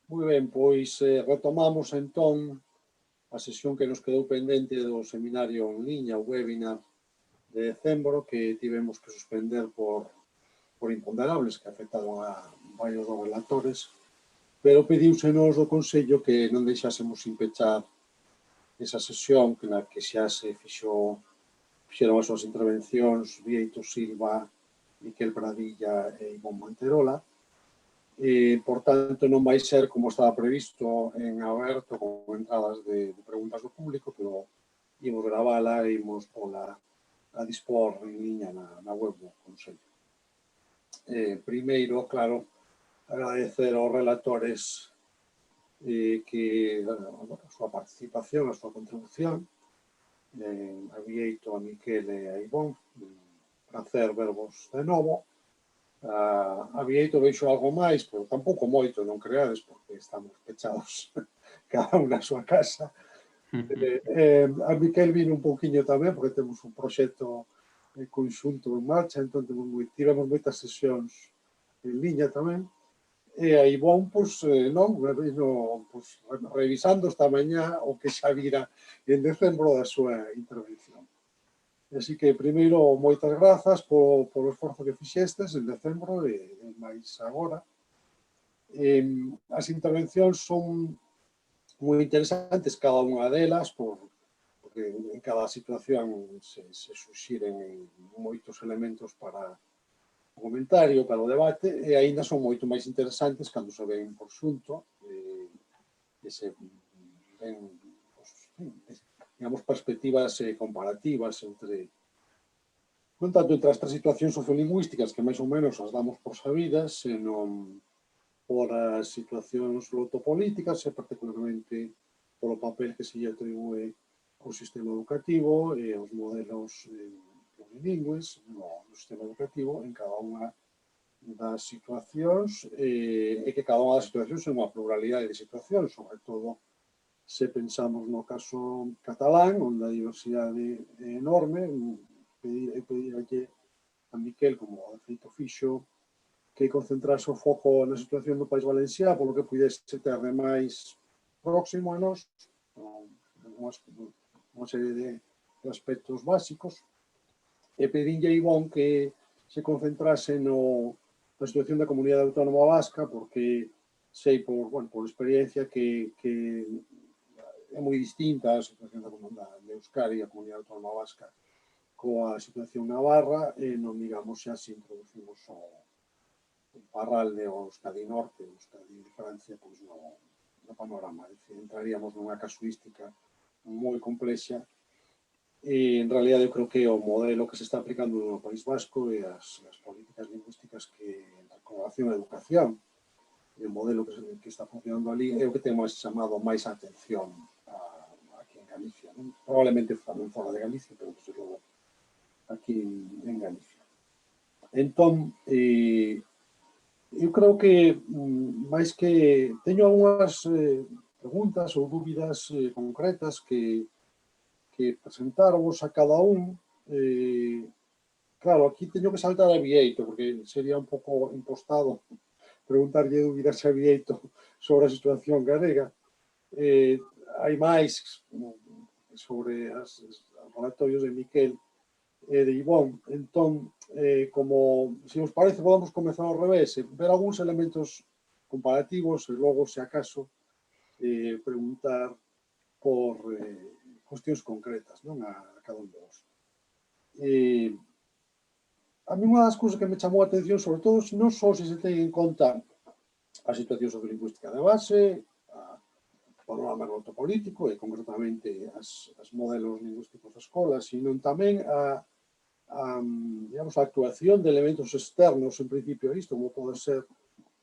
Moi ben, pois retomamos entón a sesión que nos quedou pendente do seminario en liña, o webinar de decembro, que tivemos que suspender por imponderables que afectaron a varios dos relatores, pero pediúsenos do Consello que non deixásemos sin pechar esa sesión que na que xa se fixeron as súas intervencións Bieito Silva, Miquel Pradilla e Ivón Manterola. Por tanto, non vai ser como estaba previsto en aberto con entradas de preguntas do público, pero imos gravala e imos pola a dispor en liña na web do Consello. Primeiro, claro, agradecer aos relatores que a súa participación, a súa contribución, a Bieito, a Miquel e a Ivón. Prazer vervos de novo. A Bieito veixo algo máis, pero tampouco moito, non creades, porque estamos pechados cada un na súa casa. A Miquel vino un pouquiño tamén, porque temos un proxecto conxunto en marcha, entón tivemos moitas sesións en liña tamén. E a Ivón, pois, non, vino revisando esta mañá o que xa vira en decembro da súa intervención. Así que, primeiro, moitas grazas polo esforzo que fixestes en decembro e máis agora. As intervencións son moi interesantes, cada unha delas, porque en cada situación se suxiren moitos elementos para o comentario, para o debate, e aínda son moito máis interesantes cando se ven por xunto, e se ven, digamos, perspectivas comparativas entre non tanto entre as tres situacións sociolingüísticas que máis ou menos as damos por sabidas, senón por as situacións lotopolíticas e particularmente polo papel que se lle atribúe ao sistema educativo e aos modelos plurilingües no sistema educativo en cada unha das situacións e que cada unha das situacións é unha pluralidade de situacións, sobre todo se pensamos no caso catalán, onde a diversidade é enorme. Pedirlle a Miquel, como de feito fixo, que concentrase o foco na situación do País Valenciá, polo que pudese ter de máis próximo a nós, unha serie de aspectos básicos, e pedinlle a Ivón que se concentrase na situación da comunidade autónoma vasca, porque sei por experiencia que é moi distinta a situación de Euskadi e a comunidade autónoma vasca coa situación navarra, e non digamos xa se introducimos o parral de Euskadi Norte, Euskadi de Francia, pois no panorama. Entraríamos nunha casuística moi complexa e, en realidad, eu creo que o modelo que se está aplicando no País Vasco e as políticas lingüísticas que, con relación á educación, e o modelo que está funcionando ali é o que ten máis chamado máis a atención aquí en Galicia. Probablemente tamén fora de Galicia, pero, desde logo, aquí en Galicia. Entón, eu creo que, máis que teño algunhas preguntas ou dúbidas concretas que presentarvos a cada un. Claro, aquí teño que saltar a Bieito, porque sería un pouco impostado preguntarlle dúbidas a Bieito sobre a situación galega. Hai máis sobre os relatorios de Miquel e de Ivón. Entón, como, se os parece, podemos comezar ao revés, ver algúns elementos comparativos e logo, se acaso, preguntar por cuestións concretas, non, a cada un de vos. A mí unha das cousas que me chamou a atención, sobre todo, non só se ten en conta a situación sociolingüística de base, o panorama lotopolítico e, concretamente, as modelos lingüísticos das escolas, sino tamén digamos, a actuación de elementos externos, en principio, a isto, como pode ser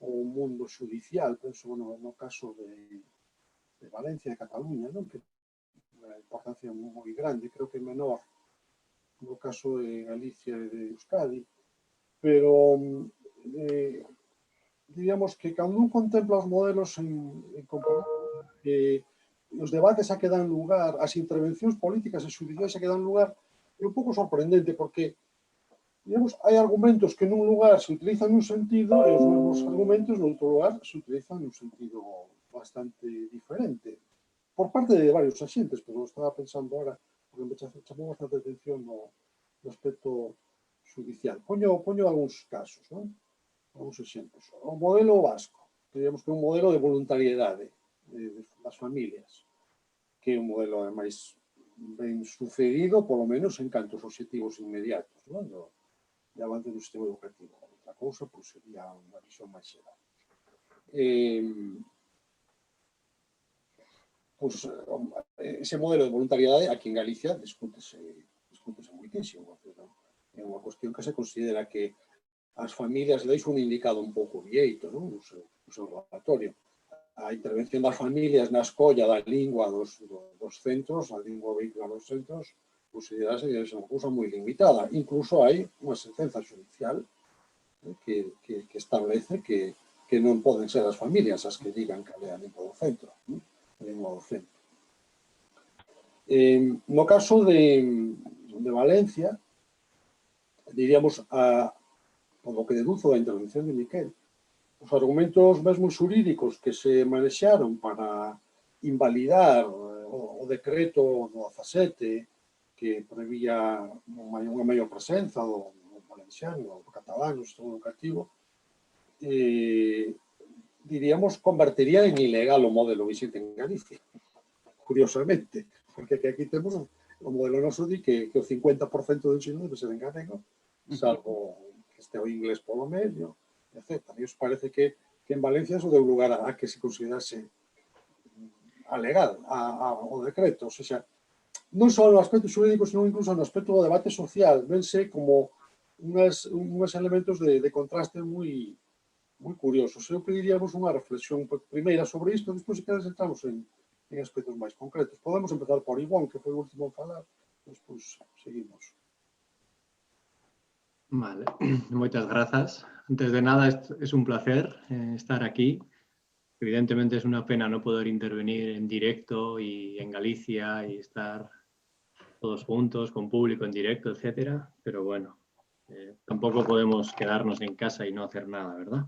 o mundo judicial, penso, no caso de Valencia e Cataluña, non? Que unha importancia moi grande, creo que menor no caso de Galicia e de Euskadi, pero digamos que cando un contempla os modelos en os debates a que dan lugar, as intervencións políticas e judiciais a que dan lugar, é un pouco sorprendente, porque digamos, hai argumentos que nun lugar se utilizan nun sentido e os mesmos argumentos no outro lugar se utilizan nun sentido bastante diferente. Por parte de varios axentes, pero estaba pensando ahora, porque me chamou bastante atención no aspecto judicial. Poño algúns casos, non? Algúns exemplos. O modelo vasco, que digamos que é un modelo de voluntariedade das familias, que é un modelo, ademais, ben sucedido, polo menos, en cantos objetivos inmediatos, non? De avance do sistema educativo. Outra cousa, pois, sería unha visión máis xeral. Pois, ese modelo de voluntariedade aquí en Galicia discútese moitísimo. É unha cuestión que se considera que as familias, deixo un indicado un pouco vieito, non? No seu relatorio. A intervención das familias na escolla da lingua dos centros, a lingua vehicular dos centros, considerase que é unha cousa moi limitada. Incluso hai unha sentenza judicial que establece que non poden ser as familias as que digan cal é a lingua do centro, a lingua do centro. No caso de Valencia, diríamos, por lo que deduzo da intervención de Miquel, os argumentos mesmo xurídicos que se manexaron para invalidar o decreto do 17 que prevía unha maior presenza do valenciano, do catalán, no sistema educativo, diríamos, convertiría en ilegal o modelo vigente en Galicia, curiosamente, porque aquí temos o modelo noso di que o 50% do ensino debe ser en galego, salvo que este o inglés polo medio, etc. E os parece que en Valencia eso deu lugar a que se considerase alegal o decreto. O sea, non só no aspecto xurídico, sino incluso no aspecto do debate social. Vense como unhos elementos de contraste moi curiosos. Eu pediríamos unha reflexión primeira sobre isto, despois se queres entramos en aspectos máis concretos. Podemos empezar por Ivón, que foi o último a falar, despois seguimos. Vale, moitas grazas. Antes de nada, es un placer estar aquí. Evidentemente es una pena no poder intervenir en directo y en Galicia y estar todos juntos, con público en directo, etcétera. Pero bueno, tampoco podemos quedarnos en casa y no hacer nada, ¿verdad?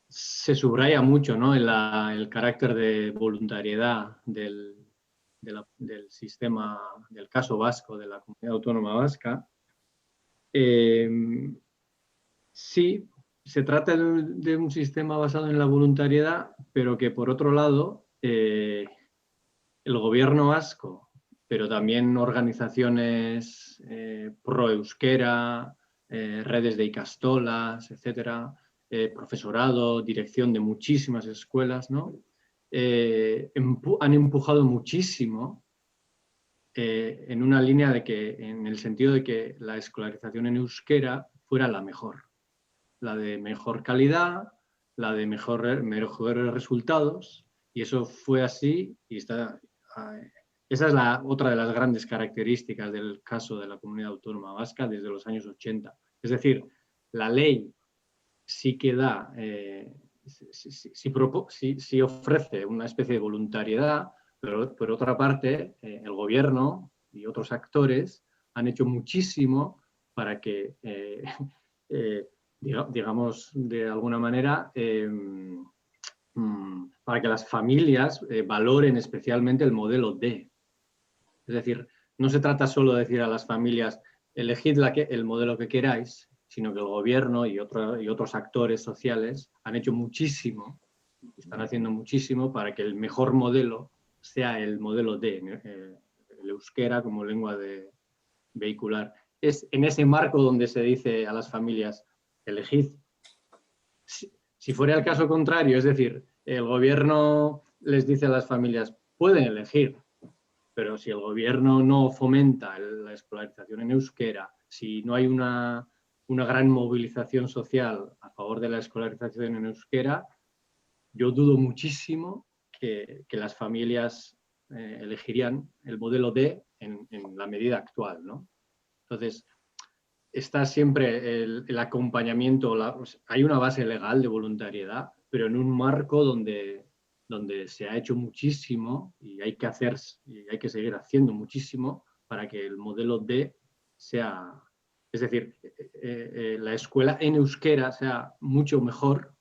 Se subraya mucho, ¿no?, el carácter de voluntariedad del sistema, del caso vasco, de la comunidad autónoma vasca. Sí, se trata de un sistema basado en la voluntariedad, pero que por otro lado, el gobierno vasco, pero también organizaciones pro euskera, redes de ikastolas, etcétera, profesorado, dirección de muchísimas escuelas, ¿no? Han empujado muchísimo en una línea en el sentido de que la escolarización en euskera fuera la mejor, la de mejor calidad, la de mejores resultados, y eso fue así, y esa es otra de las grandes características del caso de la comunidad autónoma vasca desde los años 80. Es decir, la ley sí que da, sí ofrece una especie de voluntariedad, pero por otra parte, el gobierno y otros actores han hecho muchísimo para que, digamos, de alguna manera, para que las familias valoren especialmente el modelo D. Es decir, no se trata solo de decir a las familias, elegid el modelo que queráis, sino que el gobierno y otros actores sociales han hecho muchísimo, están haciendo muchísimo para que el mejor modelo sea el modelo D, el euskera como lengua vehicular. Es en ese marco donde se dice a las familias, elegid. Si fuera el caso contrario, es decir, el gobierno les dice a las familias, pueden elegir, pero si el gobierno no fomenta la escolarización en euskera, si no hay una gran movilización social a favor de la escolarización en euskera, yo dudo muchísimo que las familias elegirían el modelo D en la medida actual, ¿no? Entonces, está siempre el acompañamiento, hay una base legal de voluntariedad, pero en un marco donde se ha hecho muchísimo y hay que seguir haciendo muchísimo para que el modelo D sea, es decir, la escuela en euskera sea mucho mejor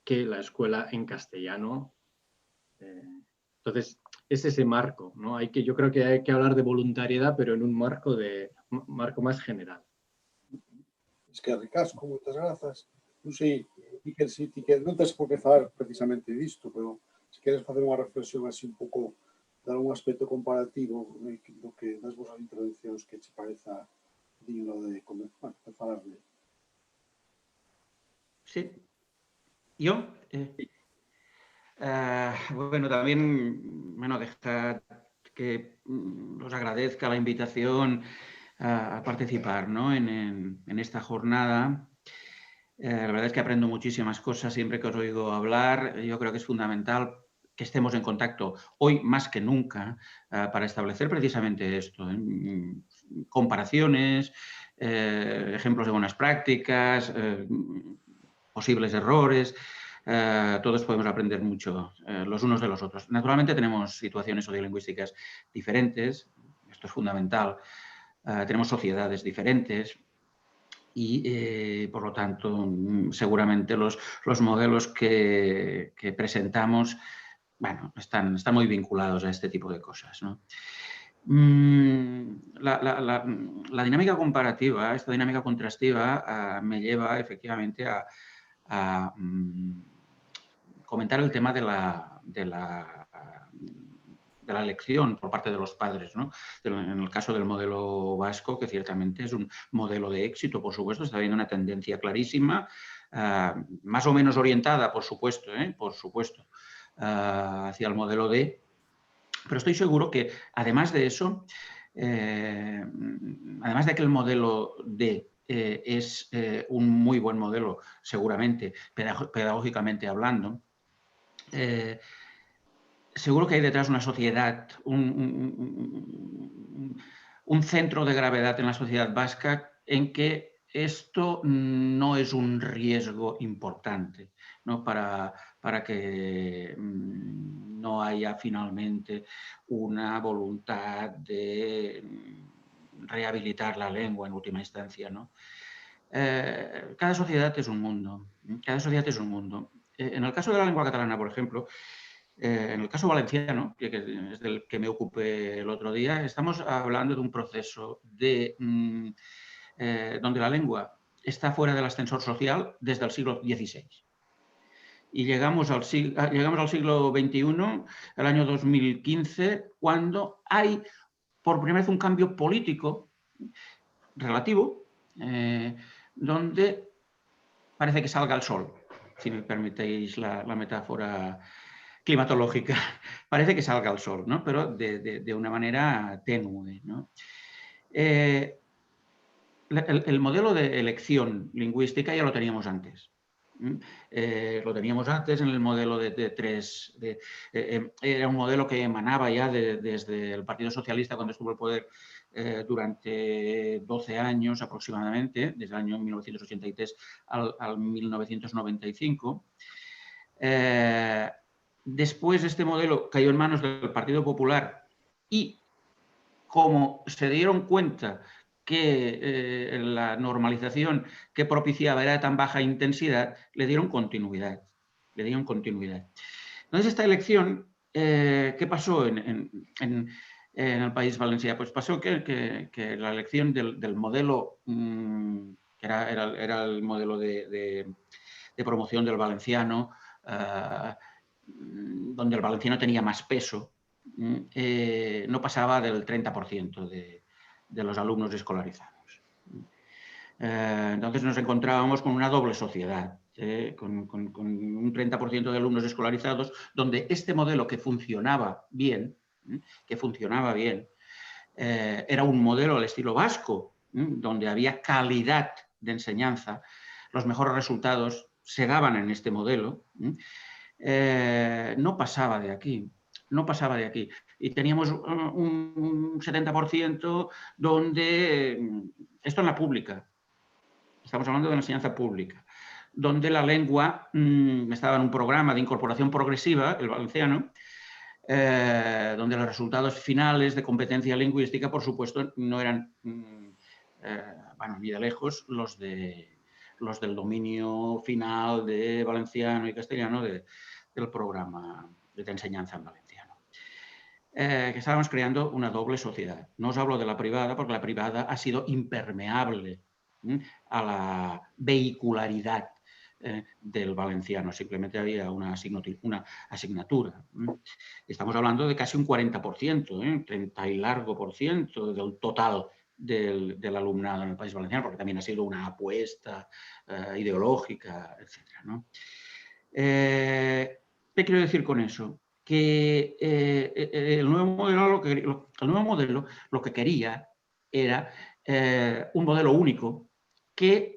que la escuela en castellano. Entonces, es ese marco, ¿no? Yo creo que hay que hablar de voluntariedad, pero en un marco más general. Es que ricasco, moitas grazas. Non sei, Iker, si ti queres, non tens por que falar precisamente disto, pero se queres facer unha reflexión así un pouco de algún aspecto comparativo do que das vosas intervencións que che pareza digno de falar de. Sí. ¿Yo? Bueno, también, bueno, dejar que os agradezca la invitación a participar, ¿no? en esta jornada. La verdad es que aprendo muchísimas cosas siempre que os oigo hablar. Yo creo que es fundamental que estemos en contacto hoy más que nunca para establecer precisamente esto, comparaciones, ejemplos de buenas prácticas, posibles errores. Todos podemos aprender mucho los unos de los otros. Naturalmente tenemos situaciones sociolingüísticas diferentes, esto es fundamental. Tenemos sociedades diferentes y, por lo tanto, seguramente los modelos que presentamos, bueno, están muy vinculados a este tipo de cosas, ¿no? La dinámica comparativa, esta dinámica contrastiva, me lleva efectivamente a comentar el tema de la elección por parte de los padres, ¿no? En el caso del modelo vasco, que ciertamente es un modelo de éxito, por supuesto, está habiendo una tendencia clarísima, más o menos orientada, por supuesto, hacia el modelo D, pero estoy seguro que, además de eso, además de que el modelo D es un muy buen modelo, seguramente, pedagógicamente hablando, seguro que hay detrás una sociedad, un centro de gravedad en la sociedad vasca en que esto no es un riesgo importante, ¿no? para que no haya finalmente una voluntad de rehabilitar la lengua en última instancia, ¿no? Cada sociedad es un mundo. Cada sociedad es un mundo. En el caso de la lengua catalana, por ejemplo, en el caso valenciano, que es del que me ocupé el otro día, estamos hablando de un proceso donde la lengua está fuera del ascensor social desde el siglo XVI. Y llegamos al siglo XXI, el año 2015, cuando hay por primera vez un cambio político relativo, donde parece que salga el sol, si me permitéis la metáfora climatológica. Parece que salga el sol, ¿no? Pero de una manera tenue, ¿no? El modelo de elección lingüística ya lo teníamos antes. Lo teníamos antes en el modelo de tres. Era un modelo que emanaba ya desde el Partido Socialista cuando estuvo en el poder durante 12 años aproximadamente, desde el año 1983 al 1995. Después este modelo cayó en manos del Partido Popular y, como se dieron cuenta que la normalización que propiciaba era de tan baja intensidad, le dieron continuidad. Entonces, esta elección, ¿qué pasó en el País Valencià? Pues pasó que la elección del modelo, que era el modelo de promoción del valenciano, donde el valenciano tenía más peso, no pasaba del 30% de los alumnos escolarizados. Entonces nos encontrábamos con una doble sociedad, con un 30% de alumnos escolarizados, donde este modelo que funcionaba bien, era un modelo al estilo vasco, donde había calidad de enseñanza, los mejores resultados se daban en este modelo, no pasaba de aquí. Y teníamos un 70% donde, esto en la pública, estamos hablando de la enseñanza pública, donde la lengua estaba en un programa de incorporación progresiva, el valenciano, donde los resultados finales de competencia lingüística, por supuesto, no eran bueno, ni de lejos los del dominio final de valenciano y castellano del programa de enseñanza en valenciano. Que estábamos creando una doble sociedad. No os hablo de la privada, porque la privada ha sido impermeable a la vehicularidad del valenciano. Simplemente había una asignatura. Estamos hablando de casi un 40%, 30 y largo por ciento del total del alumnado en el País Valenciano, porque también ha sido una apuesta ideológica, etc., ¿no? ¿Qué quiero decir con eso? Que el nuevo modelo lo que quería era un modelo único que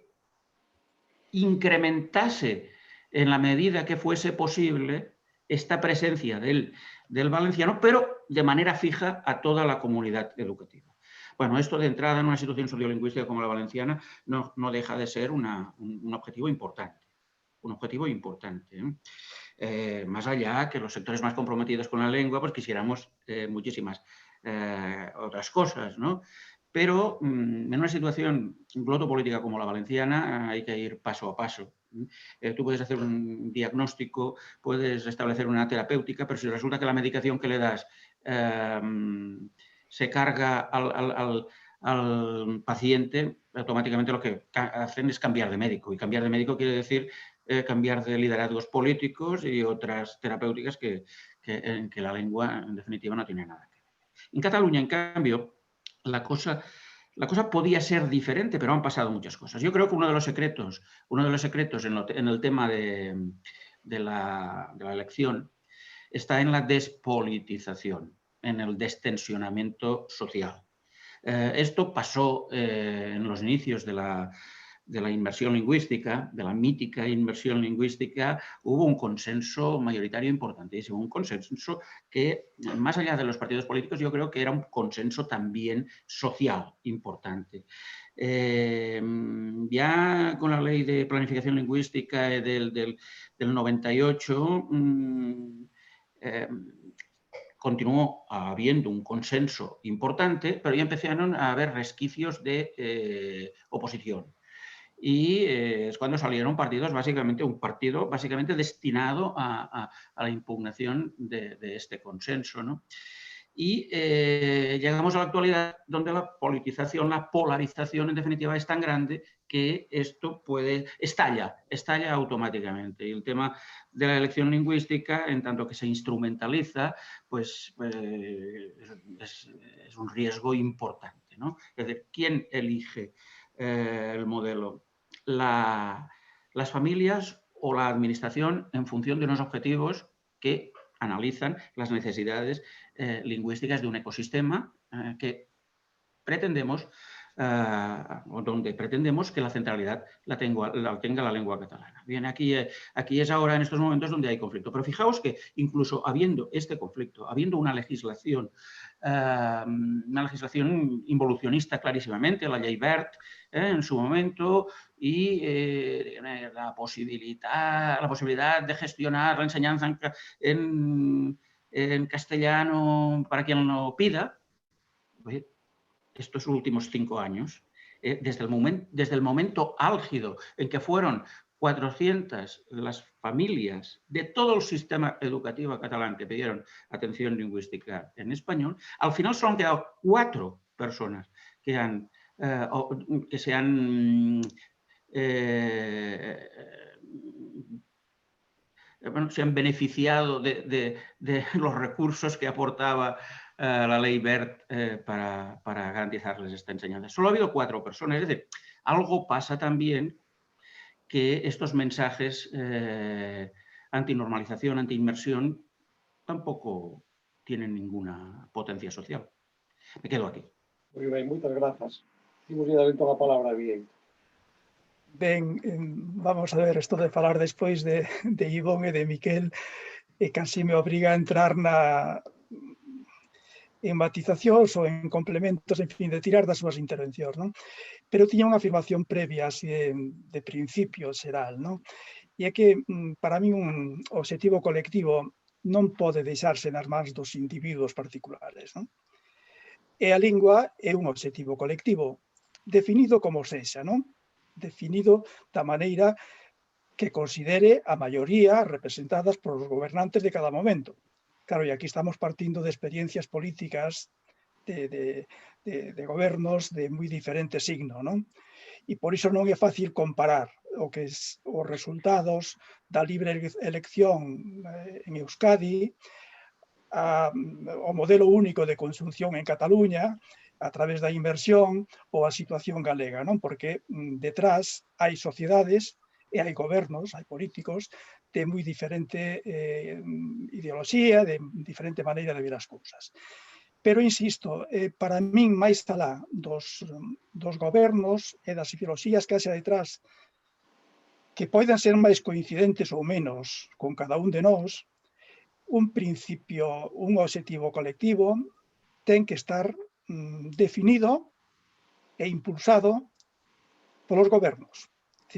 incrementase en la medida que fuese posible esta presencia del valenciano, pero de manera fija a toda la comunidad educativa. Bueno, esto de entrada en una situación sociolingüística como la valenciana no deja de ser un objetivo importante. Un objetivo importante. Más allá que los sectores más comprometidos con la lengua, pues quisiéramos muchísimas otras cosas, ¿no? Pero en una situación glotopolítica como la valenciana hay que ir paso a paso. Tú puedes hacer un diagnóstico, puedes establecer una terapéutica, pero si resulta que la medicación que le das se carga al paciente, automáticamente lo que hacen es cambiar de médico. Y cambiar de médico quiere decir cambiar de liderazgos políticos y otras terapéuticas en que la lengua, en definitiva, no tiene nada que ver. En Cataluña, en cambio, la cosa podía ser diferente, pero han pasado muchas cosas. Yo creo que uno de los secretos en el tema de la elección está en la despolitización, en el destensionamiento social. Esto pasó en los inicios de la inmersión lingüística, de la mítica inmersión lingüística, hubo un consenso mayoritario importantísimo, un consenso que, más allá de los partidos políticos, yo creo que era un consenso también social importante. Ya con la ley de planificación lingüística del 98, continuó habiendo un consenso importante, pero ya empezaron a haber resquicios de oposición. Y es cuando salieron partidos, un partido básicamente destinado a la impugnación de este consenso, ¿no? Y llegamos a la actualidad donde la politización, la polarización en definitiva es tan grande que esto estalla automáticamente. Y el tema de la elección lingüística, en tanto que se instrumentaliza, pues es un riesgo importante, ¿no? Es decir, ¿quién elige el modelo? Las familias o la administración en función de unos objetivos que analizan las necesidades lingüísticas de un ecosistema que pretendemos, donde pretendemos que la centralidad la tenga la lengua catalana. Bien, aquí es ahora en estos momentos donde hay conflicto. Pero fijaos que incluso habiendo este conflicto, habiendo una legislación involucionista clarísimamente, la Llei Wert en su momento, y la posibilidad de gestionar la enseñanza en castellano para quien lo pida, estos últimos 5 años, desde el momento álgido en que fueron 400 las familias de todo el sistema educativo catalán que pidieron atención lingüística en español, al final solo han quedado 4 personas que se han beneficiado de los recursos que aportaba la ley Wert para garantizarles esta enseñanza. Solo ha habido 4 personas. Es decir, algo pasa también que estos mensajes antinormalización, antiinmersión, tampoco tienen ninguna potencia social. Me quedo aquí. Muy bien, muchas gracias. Imos a dar toda a palabra bien. Ben, vamos a ver, isto de falar despois de Ivón e de Miquel casi me obriga a entrar en matizacións ou en complementos, en fin, de tirar das súas intervencións, non? Pero tiña unha afirmación previa, así de principio xeral, non? E é que, para mí, un obxectivo colectivo non pode deixarse nas mans dos individuos particulares, non? E a lingua é un obxectivo colectivo. definido como sexa, non? Definido da maneira que considere a maioría representadas por os gobernantes de cada momento. Claro, e aquí estamos partindo de experiencias políticas de gobernos de moi diferente signo, non? E por iso non é fácil comparar os resultados da libre elección en Euskadi, o modelo único de consunción en Cataluña, a través da inversión ou a situación galega, non? Porque detrás hai sociedades e hai gobernos, hai políticos de moi diferente ideoloxía, de diferente maneira de ver as cousas. Pero, insisto, para min, máis alá dos gobernos e das ideoloxías que haxa detrás, que poden ser máis coincidentes ou menos con cada un de nós, un principio, un obxectivo colectivo ten que estar definido e impulsado polos gobernos,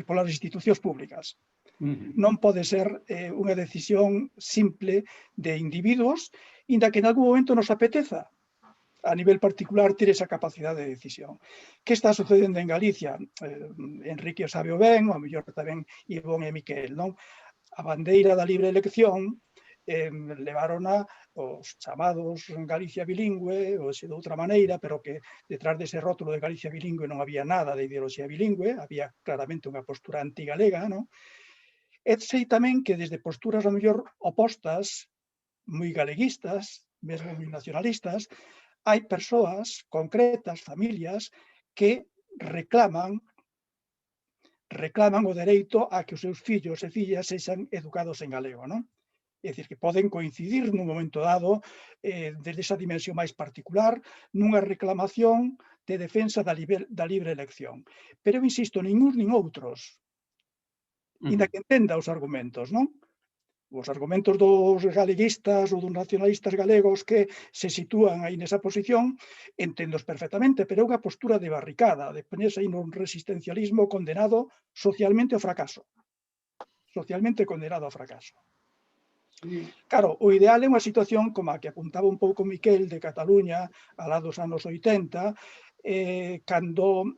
polas institucións públicas. Non pode ser unha decisión simple de individuos, inda que en algún momento nos apeteza a nivel particular ter esa capacidade de decisión. Que está sucedendo en Galicia? Enrique o sabe ben, o mellor tamén Ivón e Miquel, non? A bandeira da libre elección levarona os chamados Galicia bilingüe, ou se de outra maneira, pero que detrás dese rótulo de Galicia bilingüe non había nada de ideoloxía bilingüe, había claramente unha postura antigalega, non? E sei tamén que desde posturas ao mellor opostas, moi galeguistas, mesmo moi nacionalistas, hai persoas concretas, familias, que reclaman o dereito a que os seus fillos e fillas sexan educados en galego, non? É dicir, que poden coincidir nun momento dado desde esa dimensión máis particular nunha reclamación de defensa da libre elección. Pero eu insisto, nin uns nin outros, inda que entenda os argumentos, non? Os argumentos dos galeguistas ou dos nacionalistas galegos que se sitúan aí nesa posición, entendos perfectamente, pero é unha postura de barricada, de ponerse aí nun resistencialismo condenado socialmente ao fracaso. Socialmente condenado ao fracaso. Claro, o ideal é unha situación como a que apuntaba un pouco Miquel de Cataluña alá dos anos 80, cando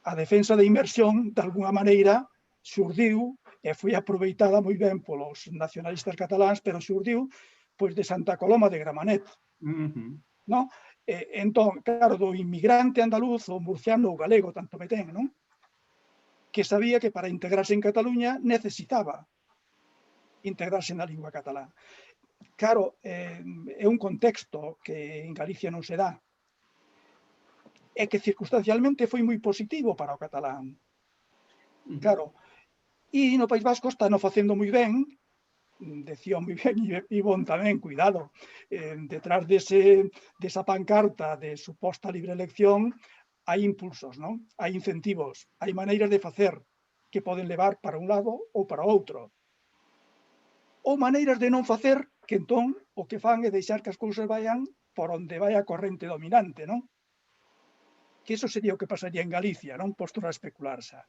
a defensa da inversión, de alguna maneira, xurdiu e foi aproveitada moi ben polos nacionalistas cataláns, pero xurdiu pois de Santa Coloma de Gramenet. Non? Entón, claro, do inmigrante andaluz, ou murciano ou galego, tanto me ten, non? Que sabía que para integrarse en Cataluña necesitaba integrarse na lingua catalá. Claro, é un contexto que en Galicia non se dá, e que circunstancialmente foi moi positivo para o catalán. Claro, e no País Vasco está facendo moi ben, decía moi ben Ivón tamén, cuidado, detrás desa pancarta de suposta libre elección hai impulsos, non? Hai incentivos, hai maneiras de facer que poden levar para un lado ou para outro. Ou maneiras de non facer que entón o que fan é deixar que as cousas vayan por onde vai a corrente dominante, non? Que iso sería o que pasaría en Galicia, non? Postos a especular xa.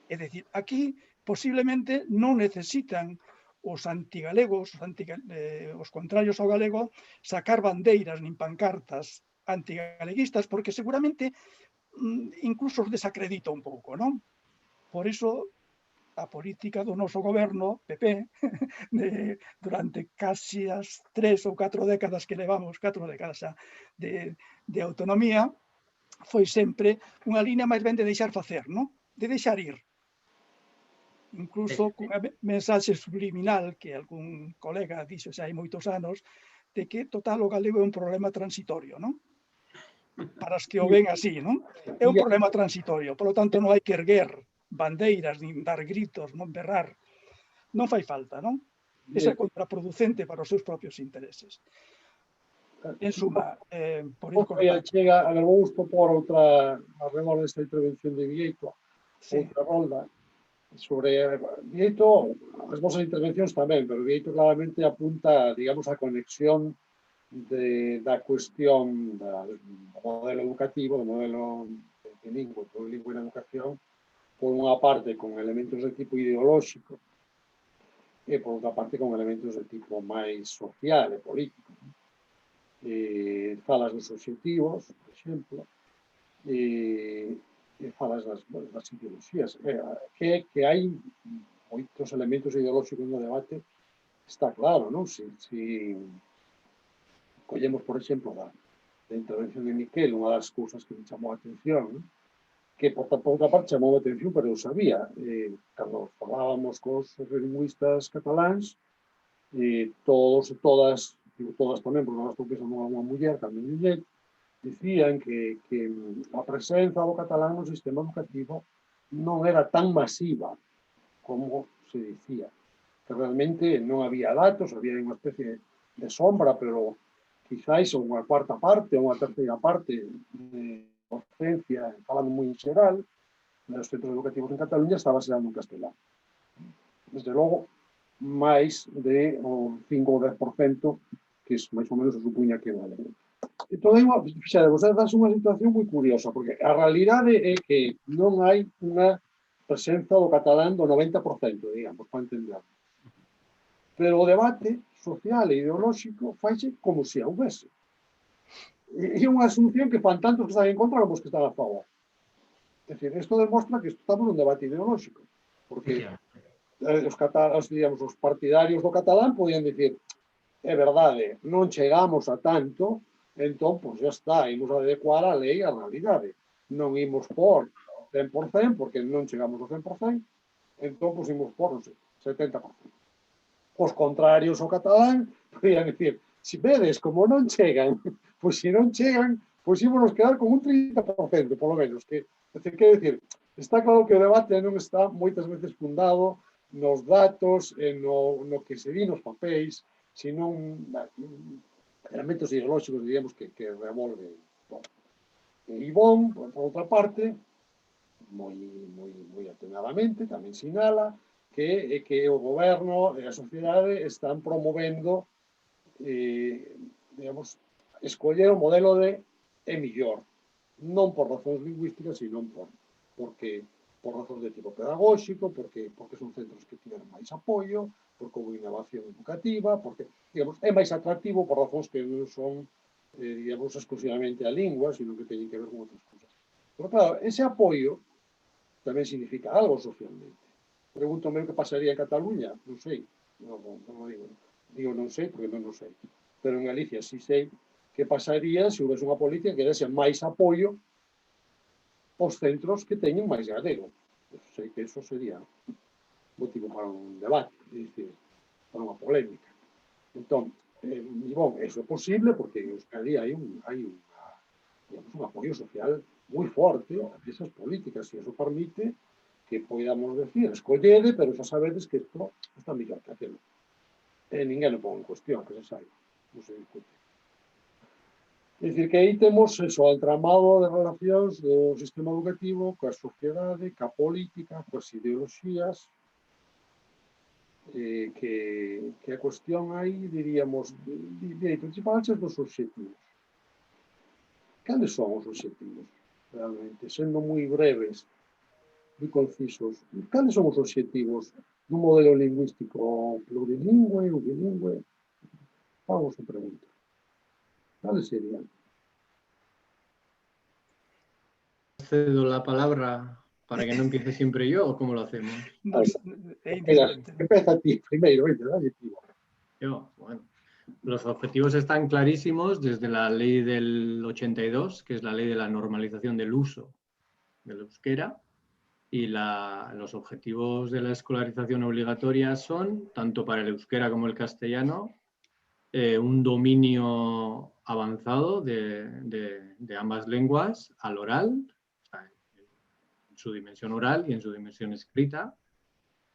É dicir, aquí posiblemente non necesitan os antigalegos, os contrarios ao galego, sacar bandeiras nin pancartas antigaleguistas, porque seguramente incluso os desacredita un pouco, non? Por iso a política do noso goberno, PP, durante casi as 3 ou 4 décadas que levamos, 4 décadas xa, de autonomía, foi sempre unha línea máis ben de deixar facer, non? De deixar ir. Incluso cunha mensaxe subliminal que algún colega dixo xa hai moitos anos, de que, total, o galego é un problema transitorio, non? Para os que o ven así, non? É un problema transitorio, polo tanto non hai que erguer bandeiras, nin dar gritos, non berrar. Non fai falta, non? Esa é contraproducente para os seus propios intereses. En suma, por ir cortando. Chega, a ver, vamos propor outra, arremor desta intervención de Vieito, outra rolda, sobre Vieito, as vosas intervencións tamén, pero Vieito claramente apunta, digamos, a conexión da cuestión do modelo educativo, do modelo bilingüe na educación, por unha parte con elementos de tipo ideolóxico e por outra parte con elementos de tipo máis social e político. Falas dos obxectivos, por exemplo, e falas das ideoloxías. Que hai moitos elementos ideolóxicos no debate, está claro, non? Se collemos, por exemplo, da intervención de Miquel, unha das cousas que me chamou a atención, non? Que por outra parte chamou a atención, pero eu sabía, cando falábamos cos lingüistas cataláns, todos e todas, digo todas tamén, porque non estou pensando nunha muller, tamén Millet, dicían que a presenza do catalán no sistema educativo non era tan masiva como se dicía, que realmente non había datos, había unha especie de sombra, pero quizáis unha cuarta parte ou unha terceira parte de docencia, falando moi en xeral, nos centros educativos en Cataluña estaba sendo en castelán. Desde logo, máis de o 5 ou 10% que máis ou menos se supuña que era a lengua. Entón, fixade, vos das unha situación moi curiosa, porque a realidade é que non hai unha presenza do catalán do 90%, digamos, para entender. Pero o debate social e ideolóxico faixe como se houvese. E unha asunción que fan tantos que están en contra como os que están a favor. É dicir, isto demostra que estamos nun debate ideolóxico, porque os partidarios do catalán podían dicir, é verdade, non chegamos a tanto, entón, pois já está, imos adecuar a lei á realidade. Non imos por 100%, porque non chegamos ao 100%, entón, pois imos por, non sei, 70%. Os contrarios ao catalán podían dicir, se vedes como non chegan, pois se non chegan, pois ímonos quedar con un 30%, polo menos. Quero dicir, está claro que o debate non está moitas veces fundado nos datos, no que se di nos papéis, sino elementos ideolóxicos, diríamos, que revolven. E Ivón, por outra parte, moi atenadamente, tamén sinala que o goberno e a sociedade están promovendo, digamos, escoller o modelo de é millor, non por razóns lingüísticas, sino porque por razóns de tipo pedagóxico, porque son centros que tiveron máis apoio, porque houve innovación educativa, porque, digamos, é máis atractivo por razóns que non son, digamos, exclusivamente a lingua, sino que teñen que ver con outras cousas. Pero, claro, ese apoio tamén significa algo socialmente. Pregúntome o que pasaría en Cataluña, non sei, non digo non sei, porque non sei, pero en Galicia sí sei que pasaría se houvese unha política que dese máis apoio aos centros que teñen máis galego. Eu sei que eso sería motivo para un debate, é dicir, para unha polémica. Entón, bon, eso é posible porque en Euskadi hai un apoio social moi forte a esas políticas e eso permite que podamos decir, escollede, pero xa sabedes que isto está mellor que aquilo. Ninguén o pon en cuestión, que se saiba, non se discute. É dicir, que aí temos eso, o entramado de relacións do sistema educativo coa sociedade, coa política, coas ideoloxías, que a cuestión aí, diríamos, principalmente dos obxectivos. Cales son os obxectivos, realmente? Sendo moi breves, moi concisos, cales son os obxectivos dun modelo lingüístico plurilingüe ou bilingüe? Vamos a preguntar. ¿Cuáles serían? ¿Cedo la palabra para que no empiece siempre yo o cómo lo hacemos? Empieza a ti primero, dale, tío. Yo, bueno. Los objetivos están clarísimos desde la ley del 82, que es la ley de la normalización del uso del euskera, y los objetivos de la escolarización obligatoria son, tanto para el euskera como el castellano, un dominio avanzado de ambas lenguas al oral, o sea, en su dimensión oral y en su dimensión escrita.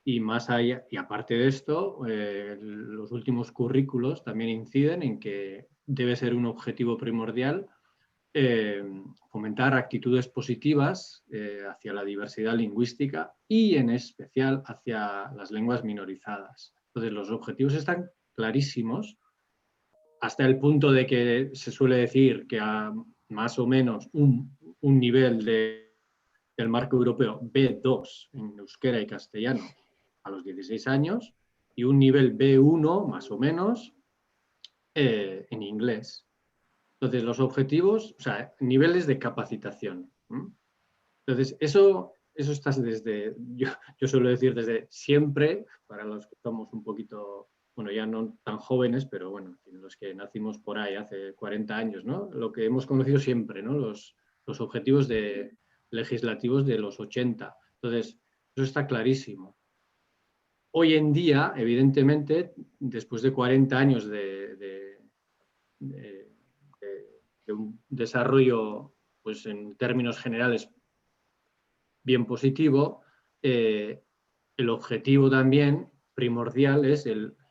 Y más allá, y aparte de esto, los últimos currículos también inciden en que debe ser un objetivo primordial fomentar actitudes positivas hacia la diversidad lingüística y en especial hacia las lenguas minorizadas. Entonces, los objetivos están clarísimos, hasta el punto de que se suele decir que a más o menos un nivel del marco europeo B2 en euskera y castellano a los 16 años y un nivel B1 más o menos en inglés. Entonces, los objetivos, o sea, niveles de capacitación. Entonces, eso está desde, yo suelo decir desde siempre, para los que somos un poquito, bueno, ya no tan jóvenes, pero bueno, los que nacimos por ahí hace 40 años, ¿no? Lo que hemos conocido siempre, ¿no? Los objetivos legislativos de los 80. Entonces, eso está clarísimo. Hoy en día, evidentemente, después de 40 años de un desarrollo, pues en términos generales, bien positivo, el objetivo también primordial es,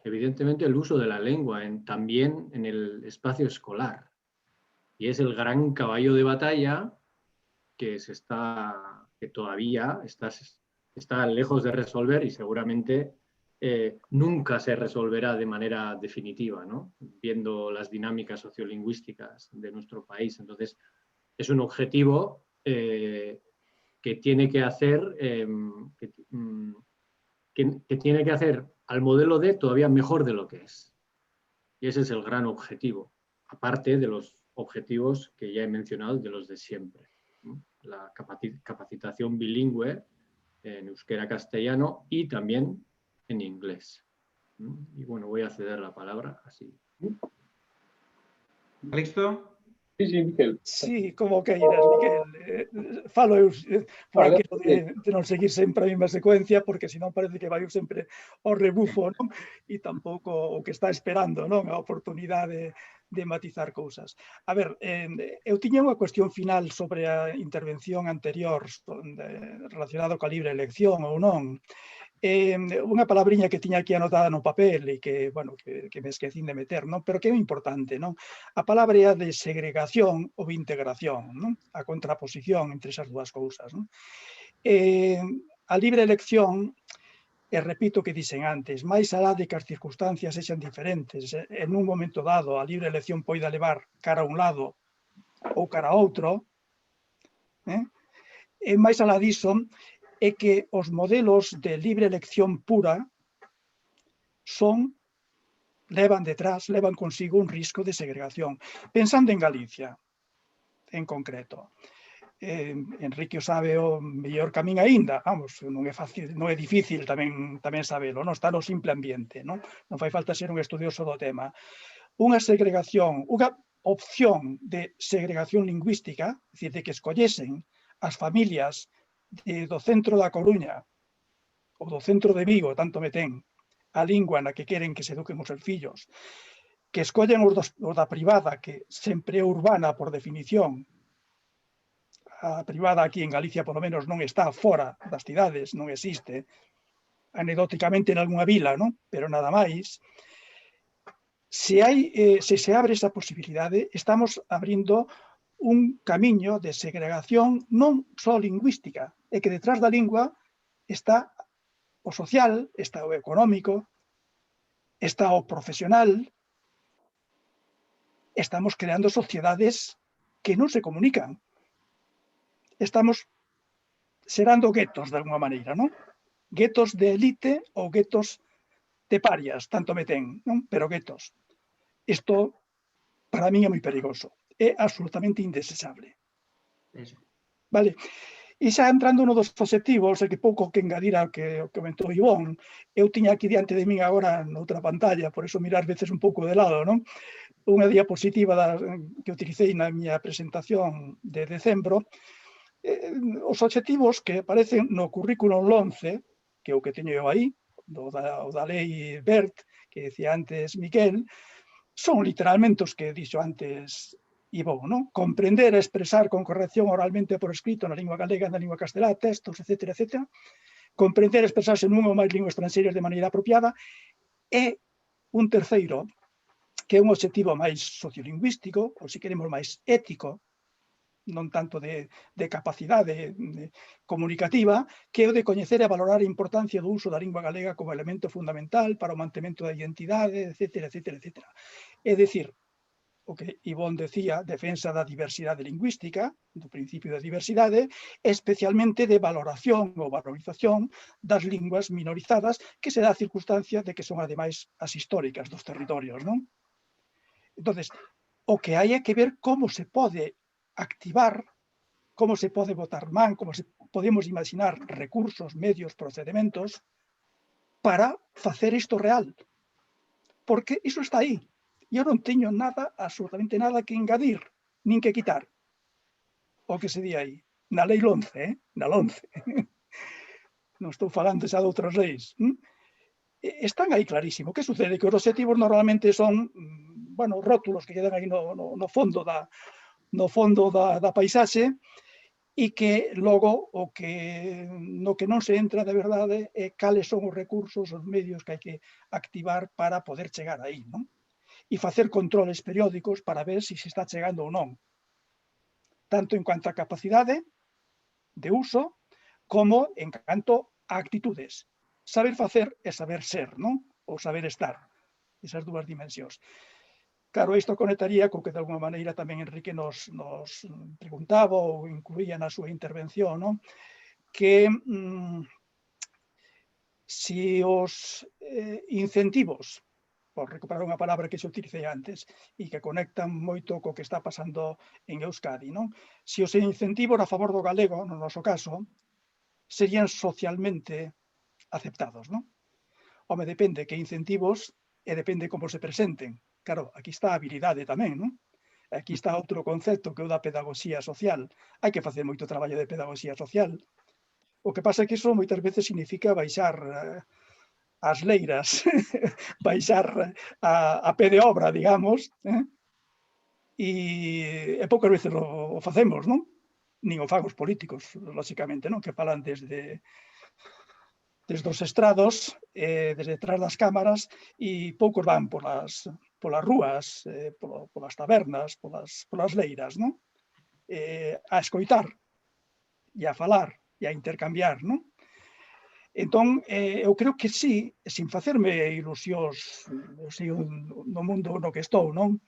evidentemente, el uso de la lengua también en el espacio escolar. Y es el gran caballo de batalla que todavía está lejos de resolver y seguramente nunca se resolverá de manera definitiva, ¿no? Viendo las dinámicas sociolingüísticas de nuestro país. Entonces, es un objetivo que tiene que hacer que tiene que hacer al modelo D todavía mejor de lo que es. Y ese es el gran objetivo, aparte de los objetivos que ya he mencionado, de los de siempre, ¿no? La capacitación bilingüe en euskera-castellano y también en inglés. Y bueno, voy a ceder la palabra así. ¿Listo? Sí, sí, Miquel. Sí, como que irás, Miquel. Falo eu por aquilo de non seguir sempre a mesma secuencia, porque senón parece que vai sempre ao rebufo, non? E tampouco o que está esperando, non? A oportunidade de matizar cousas. A ver, eu tiña unha cuestión final sobre a intervención anterior relacionado coa libre elección ou non. Unha palabriña que tiña aquí anotada no papel e que, bueno, que me esquecín de meter, non? Pero que é importante, non? A palabra é de segregación ou integración, non? A contraposición entre esas dúas cousas, non? A libre elección, e repito o que dixen antes, máis alá de que as circunstancias sexan diferentes, en un momento dado a libre elección poida levar cara a un lado ou cara a outro, e máis alá diso, é que os modelos de libre elección pura levan consigo un risco de segregación. Pensando en Galicia, en concreto. Enrique o sabe o mellor camín aínda, vamos, non é fácil, non é difícil tamén sabelo, non está no simple ambiente, non fai falta ser un estudioso do tema. Unha segregación, unha opción de segregación lingüística, é dicir, de que escollesen as familias do centro da Coruña ou do centro de Vigo, tanto me ten, a lingua na que queren que se eduquen os seus fillos, que escollen os da privada, que sempre é urbana por definición. A privada aquí en Galicia, polo menos, non está fora das cidades, non existe. Anecdóticamente en algunha vila, non? Pero nada máis. Se se abre esa posibilidade, estamos abrindo un camiño de segregación non só lingüística, é que detrás da lingua está o social, está o económico, está o profesional. Estamos creando sociedades que non se comunican. Estamos xerando guetos, de alguma maneira, non? Guetos de élite ou guetos de parias, tanto me ten, non? Pero guetos. Isto, para min, é moi perigoso. É absolutamente indesexable. Vale. E xa entrando no dos obxectivos, e que pouco que engadir ao que comentou Ivón, eu tiña aquí diante de min agora noutra pantalla, por eso mirar veces un pouco de lado, non? Unha diapositiva que utilicei na miña presentación de decembro, os obxectivos que aparecen no currículum 11, que é o que teño eu aí, o da lei BERT, que decía antes Miquel, son literalmente os que dixo antes Ivón, non? Comprender e expresar con corrección oralmente por escrito na lingua galega, na lingua castelá, textos, etc., etc. Comprender e expresarse nunha ou máis linguas estranxeiras de maneira apropiada. E un terceiro, que é un obxectivo máis sociolingüístico, ou se queremos máis ético, non tanto de capacidade comunicativa, que é o de coñecer e valorar a importancia do uso da lingua galega como elemento fundamental para o mantemento da identidade, etc., etc., etc. É dicir, o que Ivón decía, defensa da diversidade lingüística, do principio da diversidade, especialmente de valoración ou valorización das linguas minorizadas, que se dá a circunstancia de que son, ademais, as históricas dos territorios, non? Entonces, o que hai é que ver como se pode activar como se pode botar man, como se podemos imaginar recursos, medios, procedimentos para facer isto real. Porque iso está aí. Eu non teño nada, absolutamente nada que engadir, nin que quitar. O que se di aí. Na lei 11, na 11. Non estou falando xa de outras leis. Están aí clarísimo. Que sucede? Que os obxectivos normalmente son, bueno, rótulos que quedan aí no fondo da paisaxe e que logo no que non se entra de verdade é cales son os recursos, os medios que hai que activar para poder chegar aí, non? E facer controles periódicos para ver se se está chegando ou non. Tanto en cuanto a capacidade de uso como en canto a actitudes. Saber facer e saber ser, non? Ou saber estar. Esas dúas dimensións. Claro, isto conectaría co que de alguma maneira tamén Enrique nos preguntaba ou incluía na súa intervención, non? Que se os incentivos, por recuperar unha palabra que se utilicei antes e que conectan moito co que está pasando en Euskadi, non? Se os incentivos a favor do galego, no noso caso, serían socialmente aceptados, non? Home, depende que incentivos e depende como se presenten. Claro, aquí está a habilidade tamén, non? Aquí está outro concepto que é o da pedagogía social. Hai que facer moito traballo de pedagogía social. O que pasa é que iso moitas veces significa baixar as leiras, baixar a pé de obra, digamos, e poucas veces o facemos, non? Nin o fan os políticos, lóxicamente, non? Que falan desde os estrados, desde detrás das cámaras, e poucos van polas rúas, polas tabernas, polas leiras, non? A escoitar, e a falar, e a intercambiar, non? Entón, eu creo que sí, sin facerme ilusións, eu sei no mundo no que estou, non?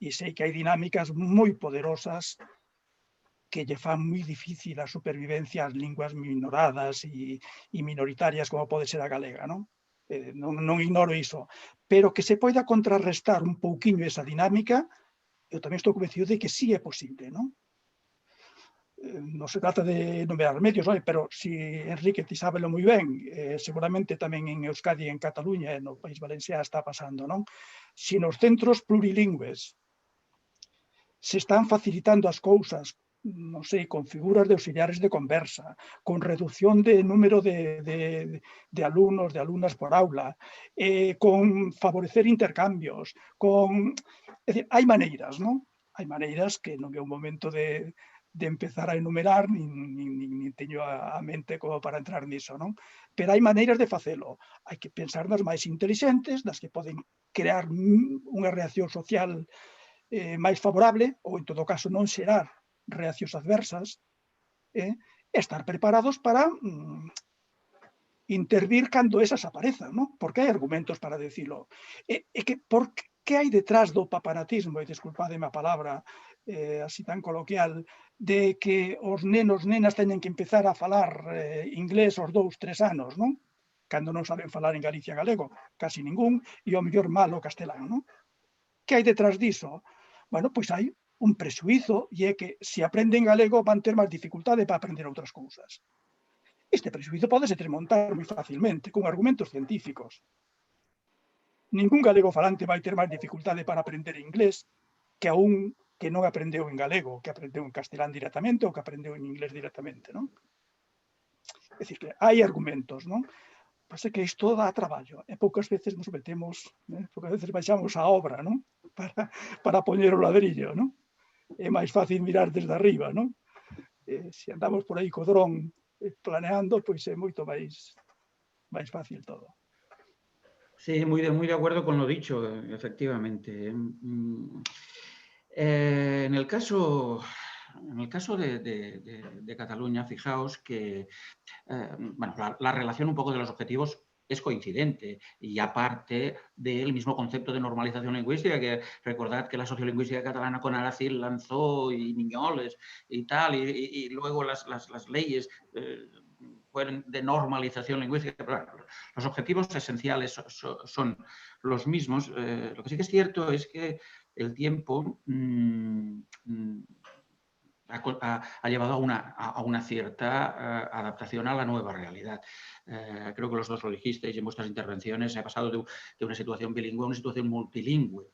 E sei que hai dinámicas moi poderosas que lle fan moi difícil a supervivencia ás linguas minoradas e minoritarias como pode ser a galega, non? Non ignoro iso, pero que se poida contrarrestar un pouquiño esa dinámica, eu tamén estou convencido de que sí é posible, non? Non se trata de nomear medios, pero si Enrique ti sábelo moi ben, seguramente tamén en Euskadi, en Cataluña e no País Valencià está pasando, non? Si nos centros plurilingües se están facilitando as cousas, non sei, con figuras de auxiliares de conversa, con reducción de número de alumnos, de alumnas por aula, con favorecer intercambios, É dicir, hai maneiras, non? Hai maneiras que non é o momento de empezar a enumerar, nin teño a mente como para entrar niso, non? Pero hai maneiras de facelo. Hai que pensar nas máis intelixentes, nas que poden crear unha reacción social máis favorable, ou en todo caso non xerar reaccións adversas, estar preparados para intervir cando esas aparezan, non? Porque hai argumentos para dicilo. Por que hai detrás do papanatismo, e desculpademe a palabra así tan coloquial, de que os nenos, nenas teñen que empezar a falar inglés aos 2, 3 anos, non? Cando non saben falar en Galicia galego, casi ningún, e ao mellor malo castelán, non? Que hai detrás diso? Bueno, pois hai un prexuízo, e é que se aprenden galego van ter máis dificultade para aprender outras cousas. Este prexuízo podese desmontar moi facilmente, con argumentos científicos. Ningún galego falante vai ter máis dificultade para aprender inglés que a un que non aprendeu en galego, que aprendeu en castelán directamente ou que aprendeu en inglés directamente, non? É dicir, que hai argumentos, non? Pasa que isto dá traballo, e poucas veces nos metemos, poucas veces baixamos a obra, non? Para poñer o ladrillo, non? É máis fácil mirar desde arriba, non? Se andamos por aí co dron planeando, pois é moito máis fácil todo. Sí, muy de acuerdo con lo dicho, efectivamente. En el caso de Cataluña, fijaos que bueno, la relación un poco de los objetivos es coincidente y aparte del mismo concepto de normalización lingüística, que recordad que la sociolingüística catalana con Aracil lanzó y Miñoles y tal, y luego las leyes fueron de normalización lingüística. Pero bueno, los objetivos esenciales son los mismos. Lo que sí que es cierto es que el tiempo ha llevado a una cierta adaptación a la nueva realidad. Creo que los dos lo dijisteis en vuestras intervenciones, se ha pasado de una situación bilingüe a una situación multilingüe.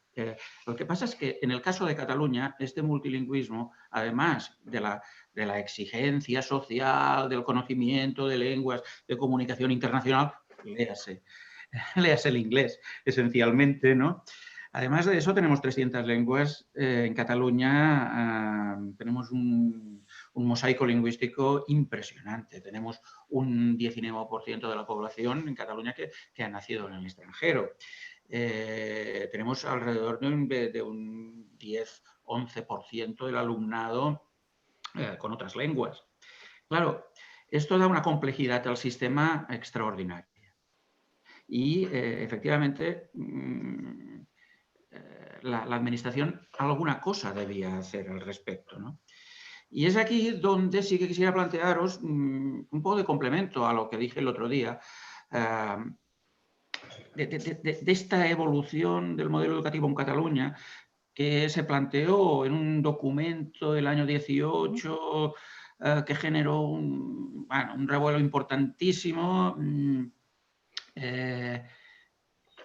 Lo que pasa es que en el caso de Cataluña, este multilingüismo, además de la exigencia social, del conocimiento de lenguas, de comunicación internacional, léase el inglés, esencialmente, ¿no? Además de eso, tenemos 300 lenguas. En Cataluña tenemos un mosaico lingüístico impresionante. Tenemos un 19% de la población en Cataluña que ha nacido en el extranjero. Tenemos alrededor de un 10-11% del alumnado con otras lenguas. Claro, esto da una complejidad al sistema extraordinaria. Y, efectivamente, la administración alguna cosa debía hacer al respecto, ¿no? Y es aquí donde sí que quisiera plantearos un poco de complemento a lo que dije el otro día, de esta evolución del modelo educativo en Cataluña, que se planteó en un documento del año 18, que generó un revuelo importantísimo, que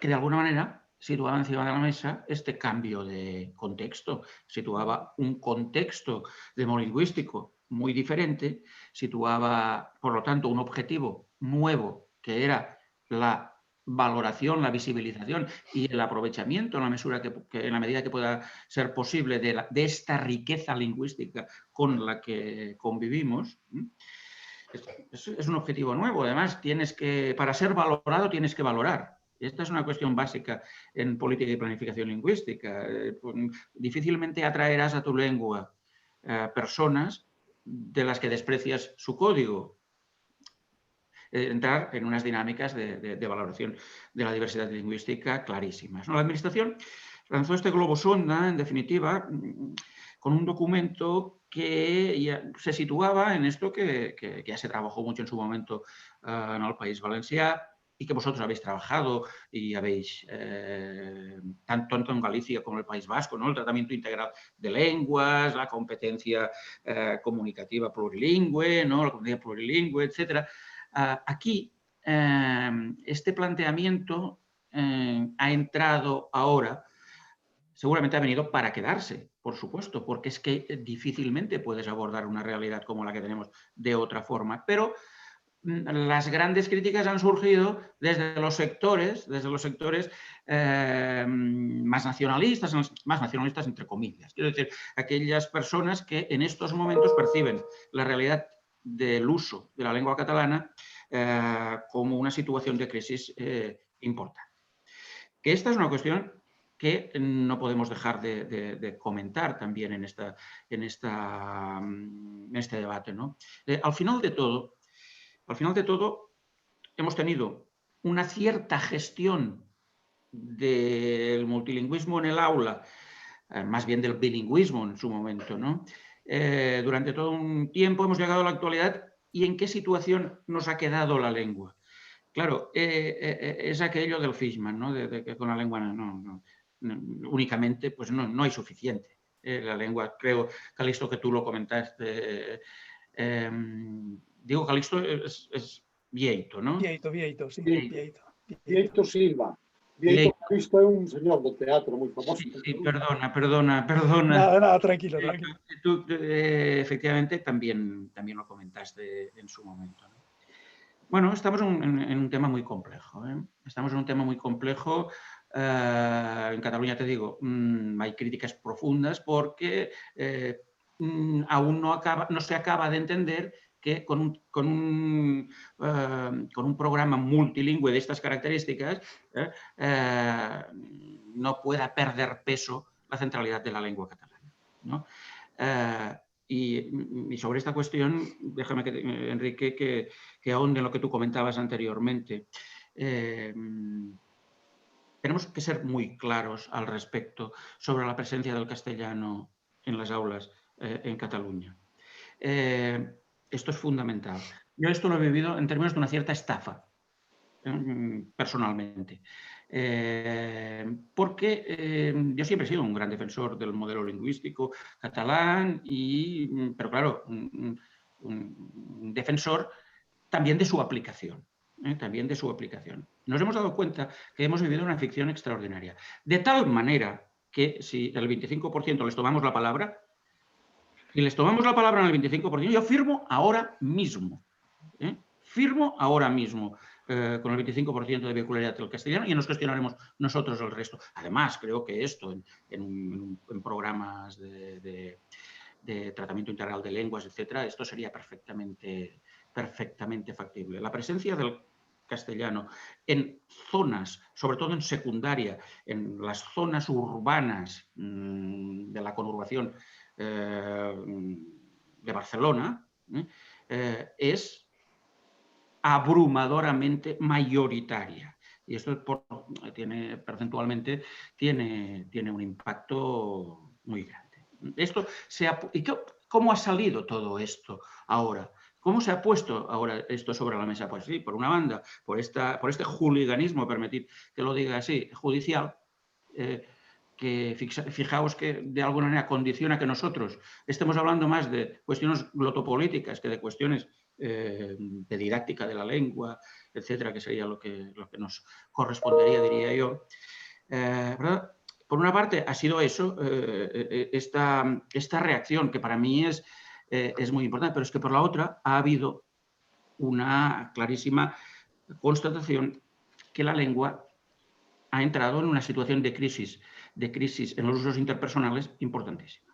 de alguna manera situaba encima de la mesa este cambio de contexto, situaba un contexto demolingüístico muy diferente, situaba, por lo tanto, un objetivo nuevo que era la valoración, la visibilización y el aprovechamiento en la medida que pueda ser posible de esta riqueza lingüística con la que convivimos. Es un objetivo nuevo. Además, para ser valorado tienes que valorar. Esta es una cuestión básica en política y planificación lingüística. Difícilmente atraerás a tu lengua personas de las que desprecias su código. Entrar en unas dinámicas de valoración de la diversidad lingüística clarísimas, ¿no? La Administración lanzó este globo sonda, en definitiva, con un documento que ya se situaba en esto que ya se trabajó mucho en su momento en el País Valencià y que vosotros habéis trabajado y habéis, tanto en Galicia como en el País Vasco, ¿no? El tratamiento integral de lenguas, la competencia comunicativa plurilingüe, ¿no? La competencia plurilingüe, etc. Aquí, este planteamiento ha entrado ahora, seguramente ha venido para quedarse, por supuesto, porque es que difícilmente puedes abordar una realidad como la que tenemos de otra forma. Pero las grandes críticas han surgido desde los sectores más nacionalistas entre comillas. Quiero decir, aquellas personas que en estos momentos perciben la realidad del uso de la lengua catalana como una situación de crisis importante. Que esta es una cuestión que no podemos dejar de comentar también en este debate, ¿no? Al final de todo, hemos tenido una cierta gestión del multilingüismo en el aula, más bien del bilingüismo en su momento, ¿no? Durante todo un tiempo hemos llegado a la actualidad y en qué situación nos ha quedado la lengua. Claro, es aquello del Fishman, ¿no? De que con la lengua no, únicamente pues no hay suficiente. La lengua, creo, Calixto, que tú lo comentaste. Digo, Calixto es Vieito, ¿no? Vieito, sí. Vieito Silva. Vieito Calixto é un señor do teatro moi famoso. Sí, perdona. Nada, tranquilo. Tú, efectivamente, también lo comentaste en su momento, ¿no? Bueno, estamos en un tema muy complejo. Estamos en un tema muy complejo. En Cataluña, te digo, hay críticas profundas porque aún no se acaba de entender que con un programa multilingüe de estas características no pueda perder peso la centralidad de la lengua catalana, ¿no? Y sobre esta cuestión, déjame, Enrique, que ahonde en lo que tú comentabas anteriormente. Tenemos que ser muy claros al respecto sobre la presencia del castellano en las aulas en Cataluña. Esto es fundamental. Yo esto lo he vivido en términos de una cierta estafa, personalmente. Porque yo siempre he sido un gran defensor del modelo lingüístico catalán, pero claro, un defensor también de su aplicación. También de su aplicación. Nos hemos dado cuenta que hemos vivido una ficción extraordinaria. De tal manera que si el 25% les tomamos la palabra, si les tomamos la palabra en el 25%, yo firmo ahora mismo. Firmo ahora mismo con el 25% de vehicularidad del castellano y nos gestionaremos nosotros el resto. Además, creo que esto en programas de tratamiento integral de lenguas, etcétera, esto sería perfectamente factible. La presencia del castellano en zonas, sobre todo en secundaria, en las zonas urbanas de la conurbación de Barcelona, es abrumadoramente mayoritaria. Y esto percentualmente tiene un impacto muy grande. ¿Cómo ha salido todo esto ahora? ¿Cómo se ha puesto ahora esto sobre la mesa? Pues sí, por una banda, por este hooliganismo, permitid que lo diga así, judicial, que fijaos que de alguna manera condiciona que nosotros estemos hablando más de cuestiones glotopolíticas que de cuestiones de didáctica de la lengua, etcétera, que sería lo que nos correspondería, diría yo. ¿Verdad? Por una parte ha sido eso, esta reacción que para mí es muy importante, pero es que por la otra ha habido una clarísima constatación que la lengua ha entrado en una situación de crisis en los usos interpersonales importantísima.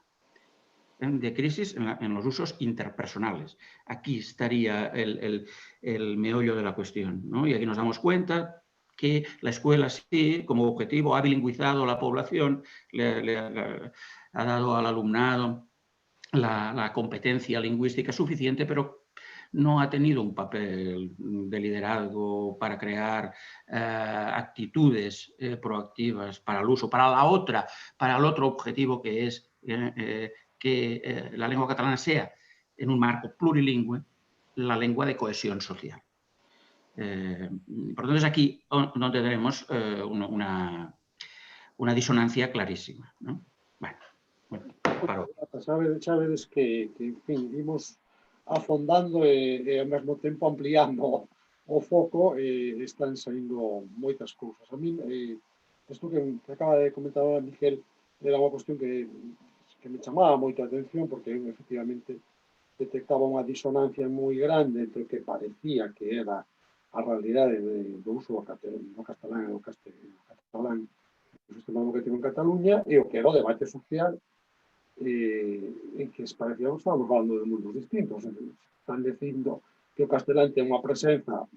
De crisis en los usos interpersonales. Aquí estaría el meollo de la cuestión, ¿no? Y aquí nos damos cuenta que la escuela sí, como objetivo, ha bilingüizado a la población, le ha dado al alumnado la competencia lingüística suficiente, pero no ha tenido un papel de liderazgo para crear actitudes proactivas para el uso, para el otro objetivo que es que la lengua catalana sea, en un marco plurilingüe, la lengua de cohesión social. Por tanto, es aquí donde tenemos una disonancia clarísima, ¿no? Bueno, paro. Sabedes que en fin, vimos afondando e ao mesmo tempo ampliando o foco, están saindo moitas cousas. A min, isto que acaba de comentar a Miguel, era unha cuestión que me chamaba moito a atención, porque efectivamente detectaba unha disonancia moi grande entre o que parecía que era a realidade do uso do castelán e do catalán no sistema educativo en Cataluña e o que era o debate social en que parecía que estábamos falando de mundos distintos. Están dicindo que o castelán ten unha presenza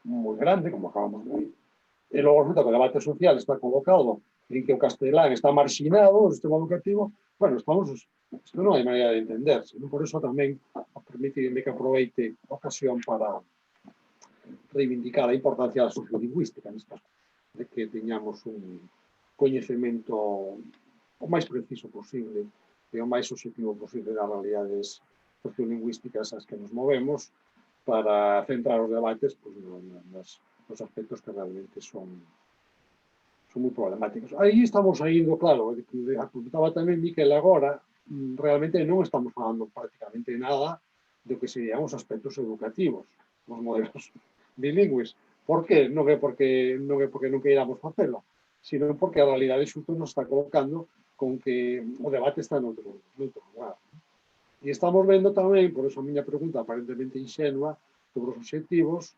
moi grande, como acabamos de ver, e logo resulta que o debate social está colocado en que o castelán está marxinado do sistema educativo. Bueno, isto non hai maneira de entenderse. Por eso tamén permíteme que aproveite a ocasión para reivindicar a importancia da sociolingüística nestas cosas, de que teñamos un coñecemento o máis preciso posible e o máis objetivo posible das realidades sociolingüísticas as que nos movemos para centrar os debates pues, nos aspectos que realmente son moi problemáticos. Aí estamos saindo, claro, apuntaba tamén Miquel agora, realmente non estamos falando prácticamente nada do que serían os aspectos educativos, os modelos bilingües. Por que? Non é porque non queiramos facelo, sino porque a realidade xusto nos está colocando con que o debate está noutro lugar. E estamos vendo tamén, por eso a miña pregunta aparentemente inxenua, sobre os obxectivos,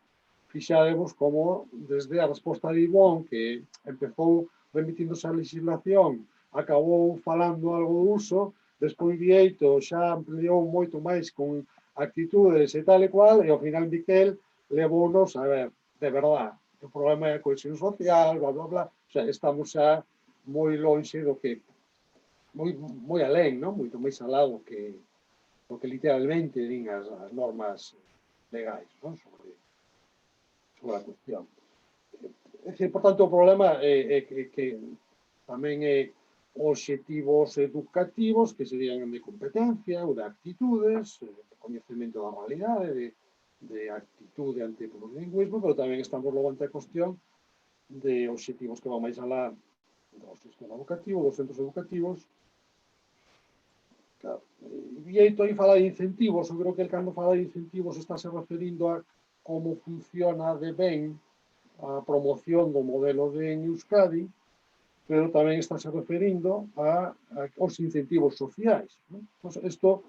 fixademos como desde a resposta de Ivón, que empezou remitíndose a legislación, acabou falando algo do uso, despois Vieito xa ampliou moito máis con actitudes e tal e cual, e ao final Miquel levounos, a ver, de verdad, o problema é a cohesión social, bla, bla, bla, o sea, estamos xa moi lonxe do que, moi alén, non? Moito máis alado que o que literalmente din as normas legais, non? Sobre a cuestión. É dicir, por tanto, o problema é que tamén é obxectivos educativos que serían de competencia ou de actitudes, de coñecemento da realidade, de actitude ante o plurilingüismo, pero tamén estamos logo ante a cuestión de obxectivos que van máis alá do sistema educativo, dos centros educativos. Claro, Vieito aí fala de incentivos, eu creo que el cando fala de incentivos está se referindo a como funciona de ben a promoción do modelo de Euskadi, pero tamén está se referindo aos incentivos sociais, ¿no? Pues isto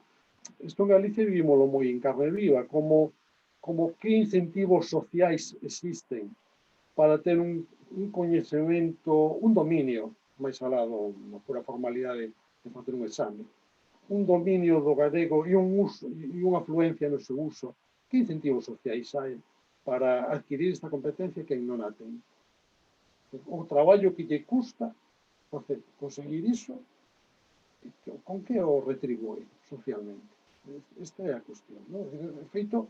en Galicia vivimoslo moi en carne viva, como que incentivos sociais existen para ter un coñecemento, un dominio, máis alá da pura formalidade de facer un exame, un dominio do galego e un uso e unha afluencia no seu uso. Que incentivos sociais hai para adquirir esta competencia que non a ten? O traballo que lle custa conseguir iso, con que o retribúe socialmente? Esta é a cuestión, non? De feito,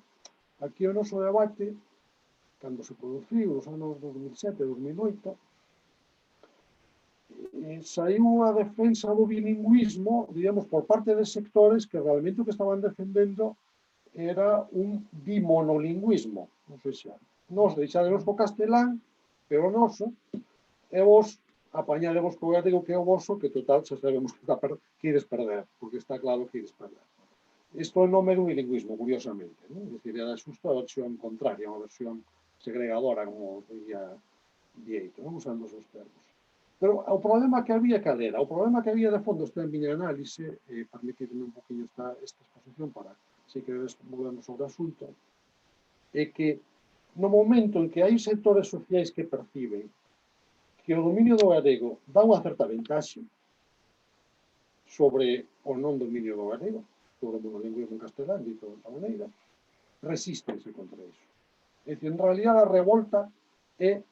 aquí o noso debate, cando se produciu nos anos 2007, 2008, saiu unha defensa do bilingüismo, digamos, por parte de sectores que realmente o que estaban defendendo era un bimonolingüismo. Non sei xa, nos deixademos co castelán, pero o noso, e vos apañademos co galego que é o voso, que total xa sabemos que ides perder, porque está claro que ides perder. Isto é o nome do bilingüismo, curiosamente, non? É dicir, era xusto a versión contraria, a versión segregadora, como diría Vieito, non? Usando os termos. Pero o problema que había cadera, o problema que había de fondo está en miña análise, permitidme un poquinho esta exposición para, se queredes, volvemos sobre o asunto, é que no momento en que hai sectores sociais que perciben que o dominio do galego dá unha certa ventaxe sobre o non dominio do galego, sobre o monolingüismo castelán, dito de outra maneira, resístense contra iso. É dicir, en realidad a revolta é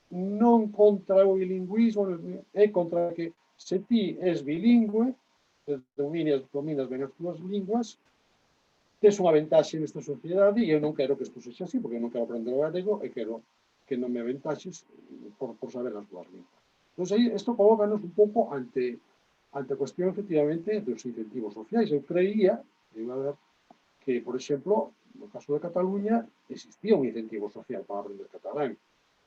non contra o bilingüismo, é contra que se ti és bilingüe, dominas ben as túas linguas, tes unha ventaxe nesta sociedade e eu non quero que isto sexa así, porque eu non quero aprender o galego e quero que non me aventaxes por saber as túas linguas. Entón, aí, isto colócanos un pouco ante a cuestión, efectivamente, dos incentivos sociais. Eu creía, que, por exemplo, no caso de Cataluña, existía un incentivo social para aprender catalán,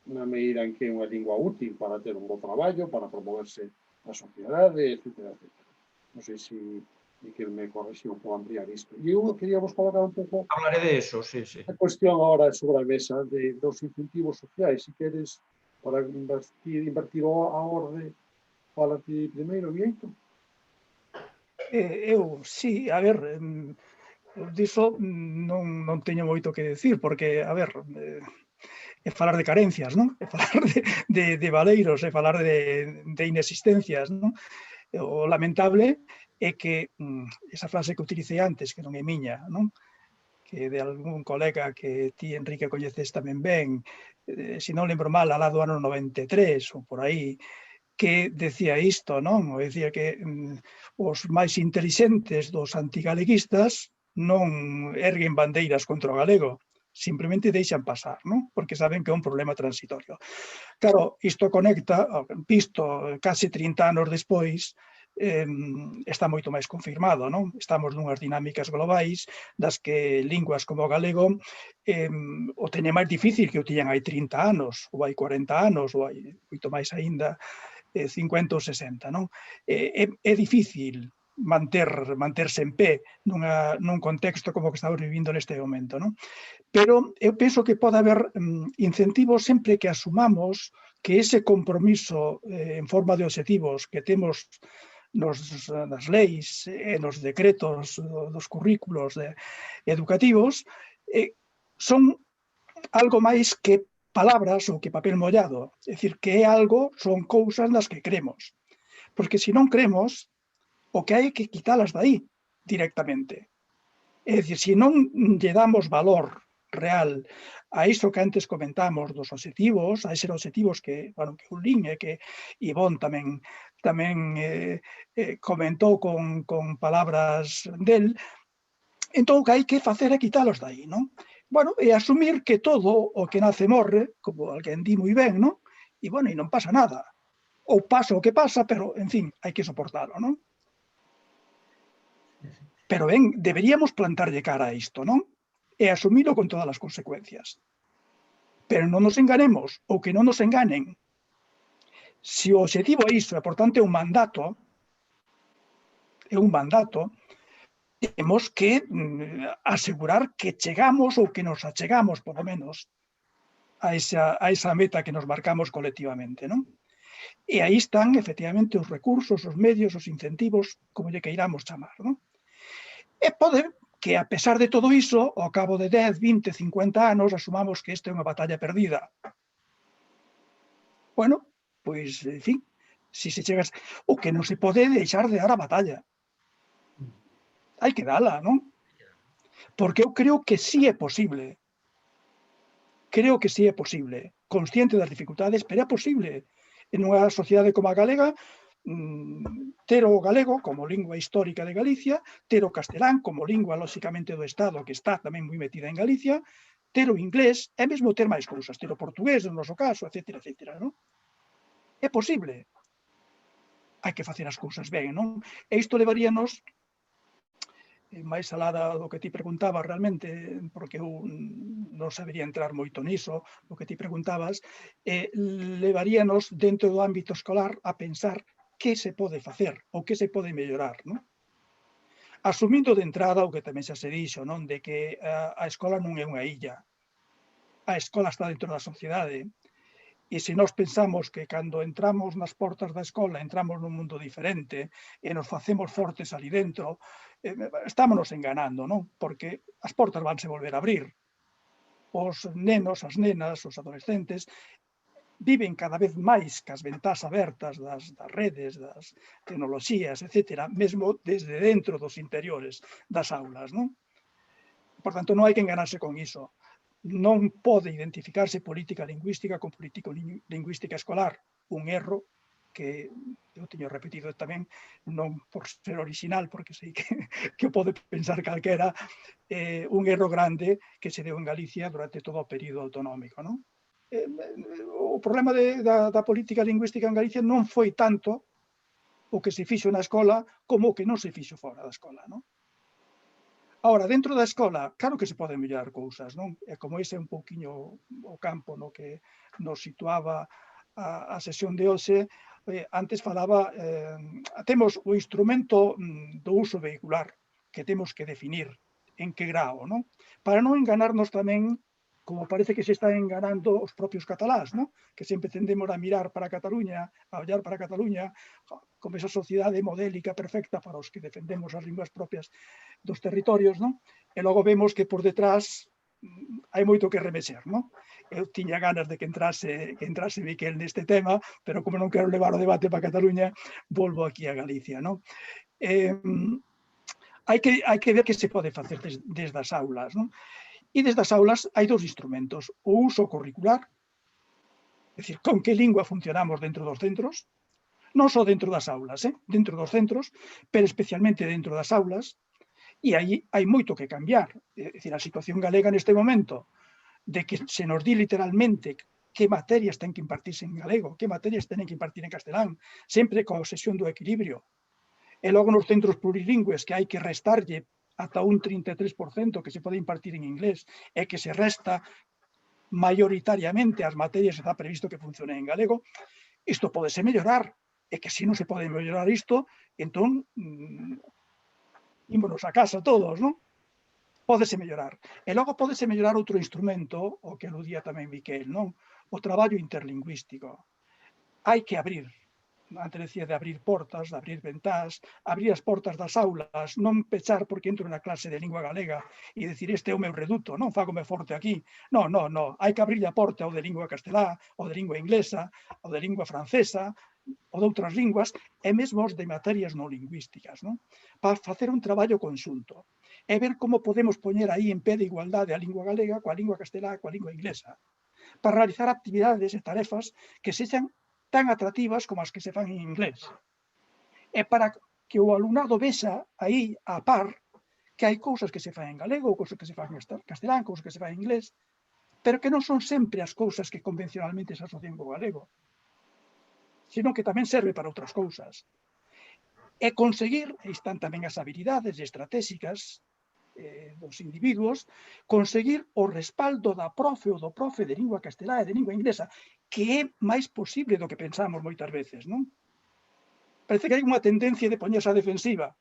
na medida en que é unha lingua útil para ter un bo traballo, para promoverse na sociedade, etc. Non sei se que me correxiu por ampliar isto. E eu quería vos colocar un pouco... Hablaré de eso, sí, sí. A cuestión ahora sobre a mesa dos incentivos sociais. Se queres, para invertir a orde, fala ti primeiro, Vieito? Sí, a ver, diso non teño moito que decir, porque, a ver, é falar de carencias, non? É falar de valeiros, é falar de inexistencias, non? O lamentable é que esa frase que utilicei antes, que non é miña, non? Que de algún colega que ti, Enrique, coñeces tamén ben, se non lembro mal, alá do ano 93 ou por aí, que decía isto, non? O decía que os máis intelixentes dos antigaleguistas non erguen bandeiras contra o galego, simplemente deixan pasar, non? Porque saben que é un problema transitorio. Claro, isto conecta, visto case 30 anos despois, está moito máis confirmado, non? Estamos nunhas dinámicas globais das que linguas como o galego o teñen máis difícil que o tiñan hai 30 anos, ou hai 40 anos, ou hai moito máis aínda, 50 ou 60, non? É difícil manterse en pé nun contexto como que estamos vivindo neste momento, non? Pero eu penso que pode haber incentivos sempre que asumamos que ese compromiso en forma de obxectivos que temos nas leis e nos decretos dos currículos educativos son algo máis que palabras ou que papel mollado. É dicir, que é algo, son cousas nas que cremos. Porque se non cremos, o que hai é que quitalas dai directamente. É dicir, se non lle damos valor real a iso que antes comentamos dos obxectivos, a eses obxectivos que un lin e que Ivón tamén comentou con palabras del, entón o que hai que facer é quitalos dai, non? Bueno, e asumir que todo o que nace morre, como alguén di moi ben, non? E, bueno, e non pasa nada. Ou pasa o que pasa, pero, en fin, hai que soportalo, non? Pero ben, deberíamos plantarlle cara a isto, non? E asumilo con todas as consecuencias. Pero non nos enganemos, ou que non nos enganen, Se o objetivo é iso, e por tanto é un mandato, temos que asegurar que chegamos ou que nos achegamos, por lo menos, a esa meta que nos marcamos colectivamente, non? E aí están, efectivamente, os recursos, os medios, os incentivos, como lle queiramos chamar, non? E pode que, a pesar de todo iso, ao cabo de 10, 20, 50 anos, asumamos que esta é unha batalla perdida. Bueno, pois, en fin, se chegas... O que non se pode deixar de dar a batalla. Hai que dala, non? Porque eu creo que sí é posible. Creo que sí é posible. Consciente das dificultades, pero é posible. En unha sociedade como a galega, ter o galego como lingua histórica de Galicia, ter o castelán como lingua, lóxicamente, do Estado, que está tamén moi metida en Galicia, ter o inglés, e mesmo ter máis cousas, ter o portugués, no noso caso, etcétera, etcétera, non? É posible. Hai que facer as cousas ben, non? E isto levaríanos, máis alá do que ti preguntabas realmente, porque eu non sabería entrar moito niso, o que ti preguntabas, levaríanos dentro do ámbito escolar a pensar que se pode facer ou que se pode mellorar, non? Asumindo de entrada o que tamén xa se dixo, non? De que a escola non é unha illa. A escola está dentro da sociedade. E se nós pensamos que cando entramos nas portas da escola entramos nun mundo diferente e nos facemos fortes ali dentro, estámonos enganando, non? Porque as portas vanse volver a abrir. Os nenos, as nenas, os adolescentes viven cada vez máis cas ventás abertas das redes, das tecnoloxías, etcétera, mesmo desde dentro dos interiores das aulas, non? Por tanto, non hai que enganarse con iso. Non pode identificarse política lingüística con política lingüística escolar. Un erro que eu teño repetido tamén, non por ser original, porque sei que o pode pensar calquera, un erro grande que se deu en Galicia durante todo o período autonómico, non? O problema da política lingüística en Galicia non foi tanto o que se fixo na escola como o que non se fixo fora da escola, non? Ahora, dentro da escola, claro que se poden mellorar cousas, non? E como ese é un pouquiño o campo no que nos situaba a sesión de hoxe, antes falaba, temos o instrumento do uso vehicular que temos que definir en que grao, non? Para non enganarnos tamén, como parece que se están enganando os propios catalás, non? Que sempre tendemos a mirar para Cataluña, a ollar para Cataluña, como esa sociedade modélica perfecta para os que defendemos as linguas propias dos territorios, non? E logo vemos que por detrás hai moito que remexer, non? Eu tiña ganas de que entrase Miquel neste tema, pero como non quero levar o debate para Cataluña, volvo aquí a Galicia, non? Hai que ver que se pode facer desde as aulas, non? E desde as aulas hai dous instrumentos. O uso curricular, é dicir, con que lingua funcionamos dentro dos centros, non só dentro das aulas, dentro dos centros, pero especialmente dentro das aulas, e aí hai moito que cambiar. É dicir, a situación galega neste momento, de que se nos di literalmente que materias ten que impartirse en galego, que materias tenen que impartir en castelán, sempre coa obsesión do equilibrio. E logo nos centros plurilingües que hai que restarlle ata un 33% que se pode impartir en inglés e que se resta maioritariamente as materias que está previsto que funcionen en galego, isto podese mellorar. E que se non se pode mellorar isto, entón, ímonos a casa todos, non? Pódese mellorar. E logo pódese mellorar outro instrumento, o que aludía tamén Miquel, non? O traballo interlingüístico. Hai que abrir. Antes decía de abrir portas, de abrir ventás, abrir as portas das aulas, non pechar porque entro na clase de lingua galega e dicir este é o meu reduto, non fágome forte aquí. Non, hai que abrir a porta ao de lingua castelá, ao de lingua inglesa, ao de lingua francesa, ou de outras linguas, e mesmo os de materias non lingüísticas, non? Para facer un traballo conxunto e ver como podemos poñer aí en pé de igualdade a lingua galega coa lingua castelá, coa lingua inglesa, para realizar actividades e tarefas que sexan tan atractivas como as que se fan en inglés. E para que o alumnado vexa aí a par que hai cousas que se fan en galego, cousas que se fan en castelán, cousas que se fan en inglés, pero que non son sempre as cousas que convencionalmente se asocian co galego, sino que tamén serve para outras cousas. E conseguir, e están tamén as habilidades estratégicas, dos individuos, conseguir o respaldo da profe ou do profe de lingua castelá e de lingua inglesa, que é máis posible do que pensamos moitas veces, non? Parece que hai unha tendencia de poñerse a defensiva,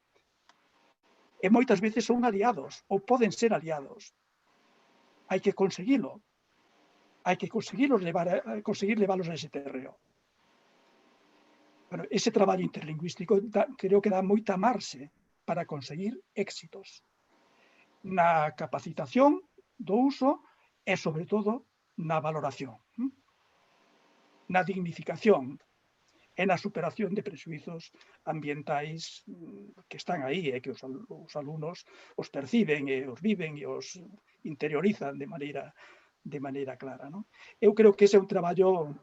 e moitas veces son aliados, ou poden ser aliados. Hai que conseguilo. Hai que conseguir leválos a ese terreo. Bueno, ese traballo interlingüístico creo que dá moita marxe para conseguir éxitos na capacitación do uso e, sobre todo, na valoración, na dignificación e na superación de prejuizos ambientais que están aí e que os alumnos os perciben e os viven e os interiorizan de maneira clara, non? Eu creo que ese é un traballo.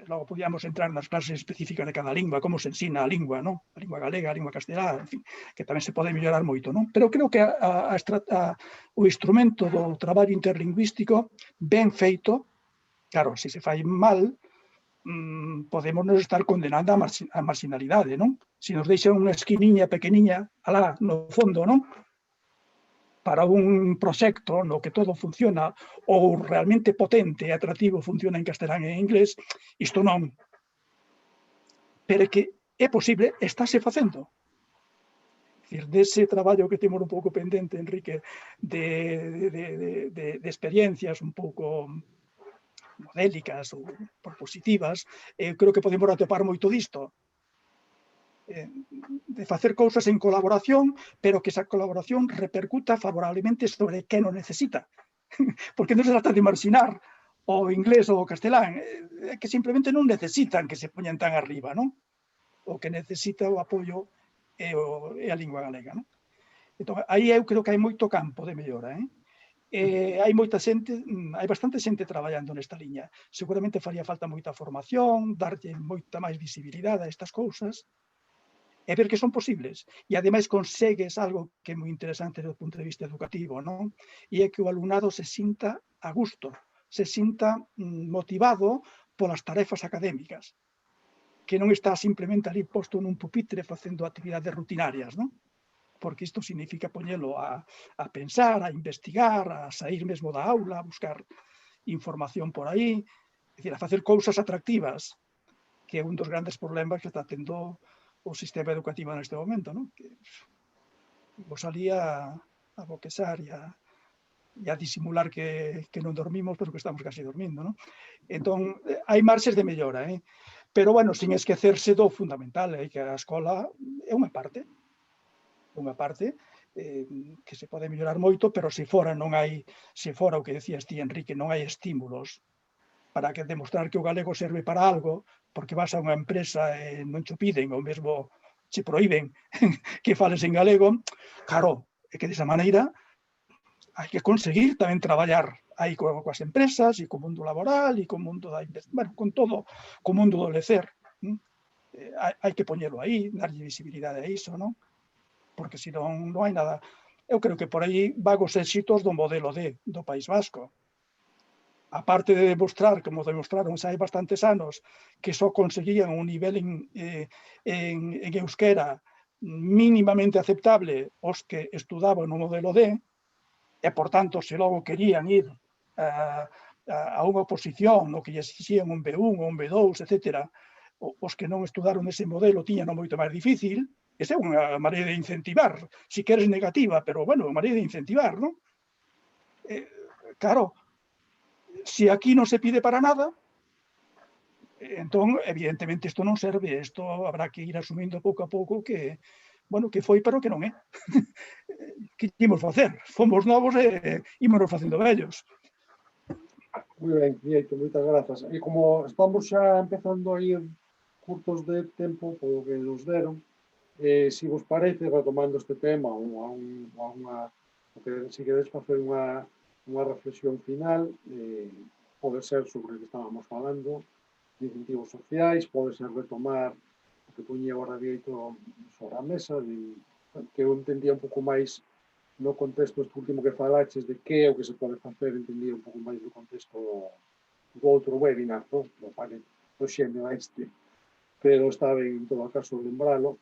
Logo podíamos entrar nas clases específicas de cada lingua, como se ensina a lingua, non? A lingua galega, a lingua castelá, en fin, que tamén se pode mellorar moito, non? Pero creo que o instrumento do traballo interlingüístico ben feito, claro, se se fai mal, podemos nos estar condenando a marginalidade, non? Se nos deixan unha esquiniña pequeniña, alá no fondo, non? Para un proxecto no que todo funciona ou realmente potente e atractivo funciona en castelán e en inglés, isto non. Pero é que é posible, estáse facendo. Dese traballo que temos un pouco pendente, Enrique, de experiencias un pouco modélicas ou propositivas, creo que podemos atopar moito disto. De facer cousas en colaboración, pero que esa colaboración repercuta favorablemente sobre quen o necesita. Porque non se trata de marxinar o inglés ou o castelán, que simplemente non necesitan que se poñan tan arriba, non? O que necesita o apoio é a lingua galega, non? Entón, aí eu creo que hai moito campo de mellora, hai moita xente, hai bastante xente traballando nesta liña. Seguramente faría falta moita formación, darlle moita máis visibilidade a estas cousas, e ver que son posibles. E, ademais, consegues algo que é moi interesante do punto de vista educativo, non? E é que o alumnado se sinta a gusto, se sinta motivado polas tarefas académicas, que non está simplemente ali posto nun pupitre facendo actividades rutinarias, non? Porque isto significa poñelo a pensar, a investigar, a sair mesmo da aula, a buscar información por aí, é dicir, a facer cousas atractivas, que é un dos grandes problemas que está tendo o sistema educativo neste momento, non? Que vos ali a boquexar e a disimular que non dormimos, pero que estamos casi dormindo, non? Entón, hai marxes de mellora, pero, bueno, sin esquecerse do fundamental, que a escola é unha parte que se pode mellorar moito, pero se fora o que decías ti, Enrique, non hai estímulos para que demostrar que o galego serve para algo, porque vas a unha empresa e non te piden, ou mesmo che proíben que fales en galego, claro, é que desa maneira hai que conseguir tamén traballar aí coas empresas e co mundo laboral e co mundo con todo, co mundo do lecer. Hai que poñelo aí, darlle visibilidade a iso, non? Porque senón non hai nada. Eu creo que por aí van os éxitos do modelo D do País Vasco. A parte de demostrar, como demostraron xa hai bastantes anos, que só conseguían un nivel en euskera mínimamente aceptable os que estudaban no modelo D, e, por tanto, se logo querían ir a unha oposición no que lle exixían un B1 ou un B2, etc., os que non estudaron ese modelo tiñan moito máis difícil. Esa é unha maneira de incentivar, si queres negativa, pero, bueno, unha maneira de incentivar, non? Claro, se aquí non se pide para nada, entón, evidentemente, isto non serve, isto habrá que ir asumindo pouco a pouco que, bueno, que foi, pero que non é. Que imos facer? Fomos novos e ímonos facendo vellos. Moi ben, Mieito, moitas grazas. E como estamos xa empezando a ir curtos de tempo polo que nos deron, se vos parece, retomando este tema ou se queredes facer unha reflexión final, pode ser sobre o que estábamos falando, de incentivos sociais, pode ser retomar o que poñía agora Mieito sobre a mesa, que eu entendía un pouco máis no contexto este último que falaches de que é o que se pode facer, entendía un pouco máis no contexto do outro webinar, do xénero este, pero está ben en todo caso lembralo.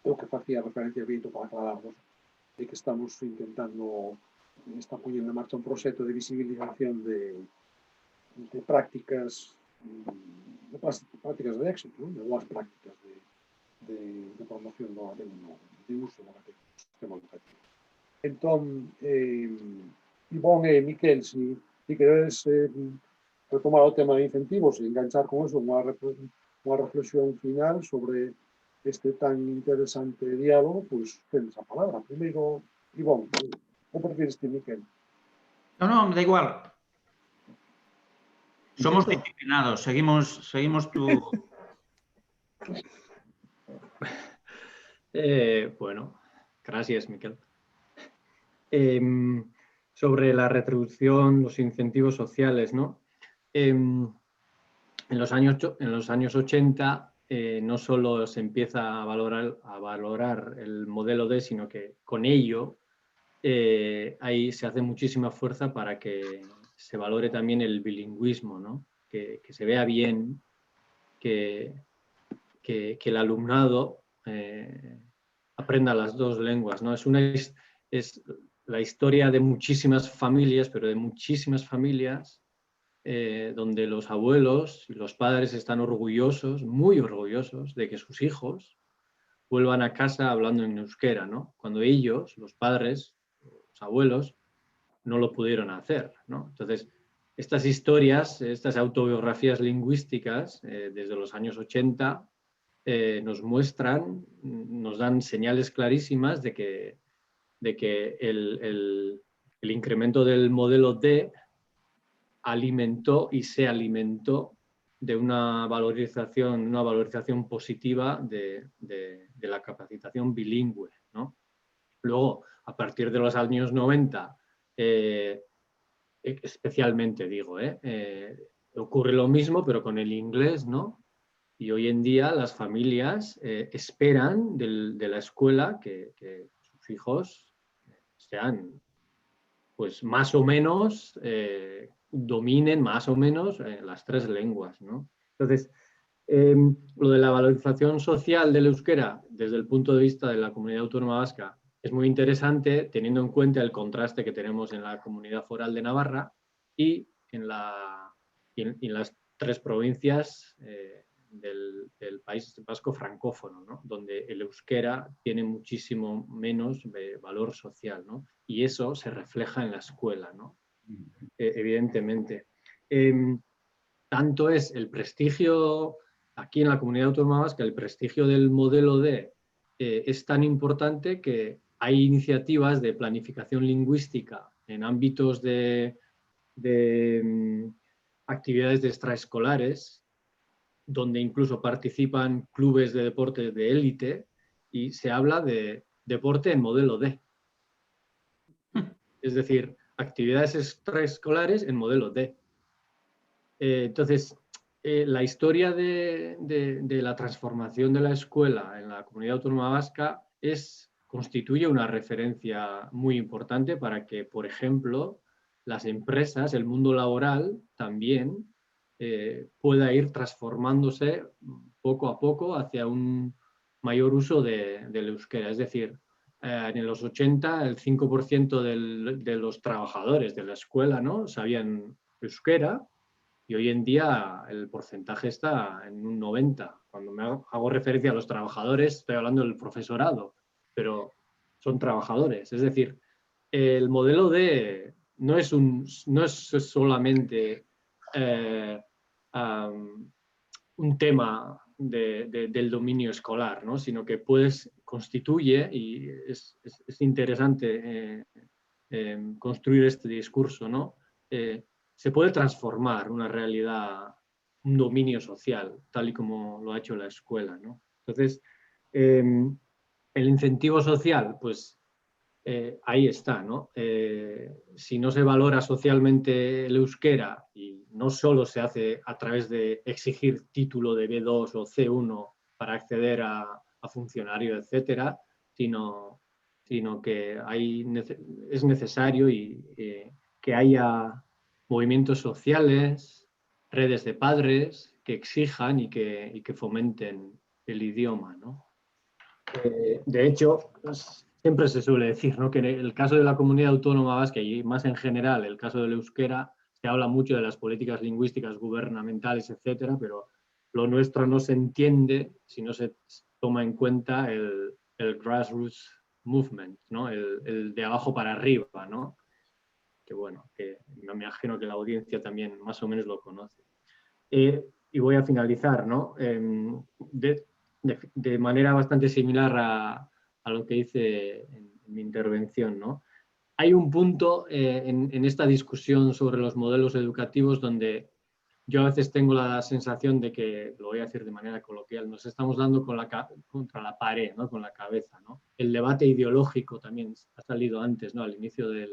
o que facía referencia a Vito para aclararnos, de que estamos intentando, está poniendo en marcha un proxecto de visibilización de prácticas de éxito, ¿no? De boas prácticas de promoción de uso do sistema educativo. Entón, Ivonne e Miquel, si queredes retomar o tema de incentivos e enganchar con eso unha reflexión final sobre este tan interesante diálogo, pois tenes a palabra. Primeiro, Ivonne, ou prefires ti, Miquel? No, me da igual. Somos disciplinados, seguimos tu... Bueno, gracias, Miquel. Sobre la retribución, los incentivos sociales, ¿no? En los años 80 no solo se empieza a valorar el modelo D, sino que con ello ahí se hace muchísima fuerza para que se valore también el bilingüismo, ¿no? Que se vea bien que el alumnado aprenda las dos lenguas, ¿no? Es la historia de muchísimas familias, pero de muchísimas familias donde los abuelos y los padres están orgullosos, muy orgullosos, de que sus hijos vuelvan a casa hablando en euskera, ¿no? Cuando ellos, los padres, los abuelos, no lo pudieron hacer, ¿no? Entonces, estas historias, estas autobiografías lingüísticas, desde los años 80, nos muestran, nos dan señales clarísimas de que el incremento del modelo D alimentó y se alimentó de una valorización positiva de la capacitación bilingüe, ¿no? Luego, a partir de los años 90, especialmente digo, ocurre lo mismo, pero con el inglés, ¿no? Y hoy en día las familias esperan de la escuela que sus hijos sean, pues más o menos, dominen más o menos las tres lenguas, ¿no? Entonces, lo de la valorización social del euskera desde el punto de vista de la comunidad autónoma vasca es muy interesante teniendo en cuenta el contraste que tenemos en la comunidad foral de Navarra y en las tres provincias del País Vasco francófono, ¿no? Donde el euskera tiene muchísimo menos valor social, ¿no? Y eso se refleja en la escuela, ¿no? Evidentemente. Tanto es el prestigio, aquí en la comunidad autónoma vasca, el prestigio del modelo D es tan importante que hay iniciativas de planificación lingüística en ámbitos de actividades de extraescolares, donde incluso participan clubes de deportes de élite y se habla de deporte en modelo D. Es decir, actividades extraescolares en modelo D. Entonces, la historia de la transformación de la escuela en la comunidad autónoma vasca constituye una referencia muy importante para que, por ejemplo, las empresas, el mundo laboral también pueda ir transformándose poco a poco hacia un mayor uso del euskera. Es decir, en los 80 el 5% de los trabajadores de la escuela, ¿no?, sabían euskera, y hoy en día el porcentaje está en un 90%. Cuando me hago referencia a los trabajadores, estoy hablando del profesorado, pero son trabajadores. Es decir, el modelo D no es solamente un tema del dominio escolar, ¿no?, sino que constituye, y es interesante construir este discurso, ¿no? Se puede transformar una realidad, un dominio social, tal y como lo ha hecho la escuela, ¿no? Entonces, el incentivo social, pues ahí está, ¿no? Si no se valora socialmente el euskera y no solo se hace a través de exigir título de B2 o C1 para acceder a funcionario, etcétera, sino que es necesario que haya movimientos sociales, redes de padres que exijan y que fomenten el idioma, ¿no? De hecho, pues, siempre se suele decir, ¿no?, que en el caso de la comunidad autónoma vasca y más en general, el caso del euskera, se habla mucho de las políticas lingüísticas gubernamentales, etcétera, pero lo nuestro no se entiende si no se toma en cuenta el grassroots movement, ¿no?, el de abajo para arriba, ¿no? Que bueno, que me imagino que la audiencia también más o menos lo conoce. Y voy a finalizar, ¿no? De manera bastante similar a lo que hice en mi intervención, ¿no? Hay un punto en esta discusión sobre los modelos educativos donde yo a veces tengo la sensación de que, lo voy a decir de manera coloquial, nos estamos dando contra la pared, ¿no?, con la cabeza, ¿no? El debate ideológico también ha salido antes, ¿no?, al inicio de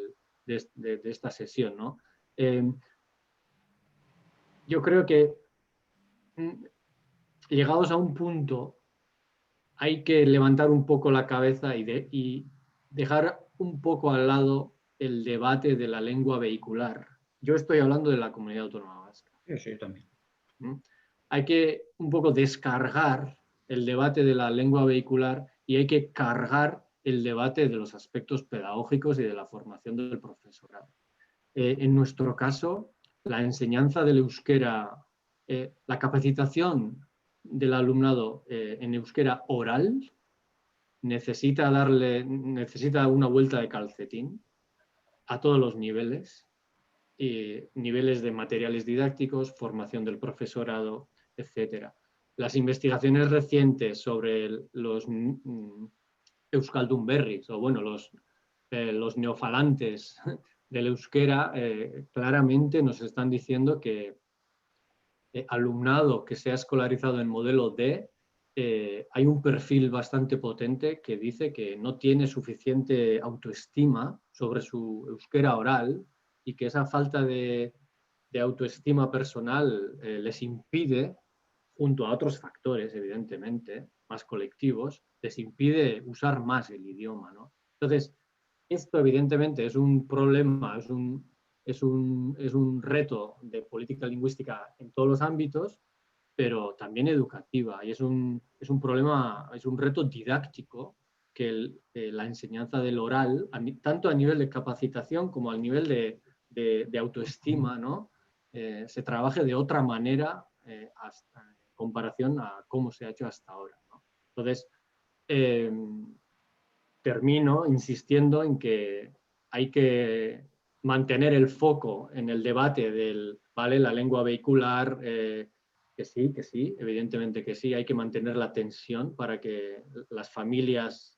esta sesión, ¿no? Yo creo que llegados a un punto hay que levantar un poco la cabeza y dejar un poco al lado el debate de la lengua vehicular. Yo estoy hablando de la Comunidad Autónoma Vasca. Sí, también. Hay que un poco descargar el debate de la lengua vehicular y hay que cargar el debate de los aspectos pedagógicos y de la formación del profesorado. En nuestro caso, la enseñanza del euskera, la capacitación del alumnado en euskera oral necesita una vuelta de calcetín a todos los niveles, niveles de materiales didácticos, formación del profesorado, etc. Las investigaciones recientes sobre los Euskaldunberris, o bueno, los neofalantes del euskera, claramente nos están diciendo que alumnado que se ha escolarizado en modelo D, hay un perfil bastante potente que dice que no tiene suficiente autoestima sobre su euskera oral y que esa falta de autoestima personal les impide, junto a otros factores, evidentemente, más colectivos, les impide usar más el idioma, ¿no? Entonces, esto evidentemente es un problema, es un reto de política lingüística en todos los ámbitos, pero también educativa. Y es un problema, es un reto didáctico que la enseñanza del oral, tanto a nivel de capacitación como al nivel de autoestima, ¿no?, se trabaje de otra manera en comparación a cómo se ha hecho hasta ahora, ¿no? Entonces, termino insistiendo en que hay que mantener el foco en el debate ¿vale?, la lengua vehicular, que sí, evidentemente que sí, hay que mantener la tensión para que las familias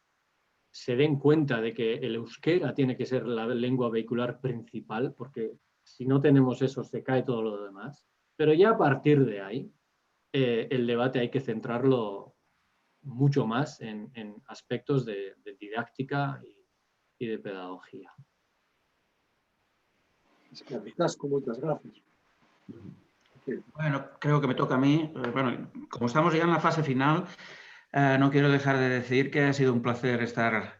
se den cuenta de que el euskera tiene que ser la lengua vehicular principal, porque si no tenemos eso se cae todo lo demás. Pero ya a partir de ahí, el debate hay que centrarlo mucho más en aspectos de didáctica y de pedagogía. Casco, muchas gracias. Bueno, creo que me toca a mí. Bueno, como estamos ya en la fase final, no quiero dejar de decir que ha sido un placer estar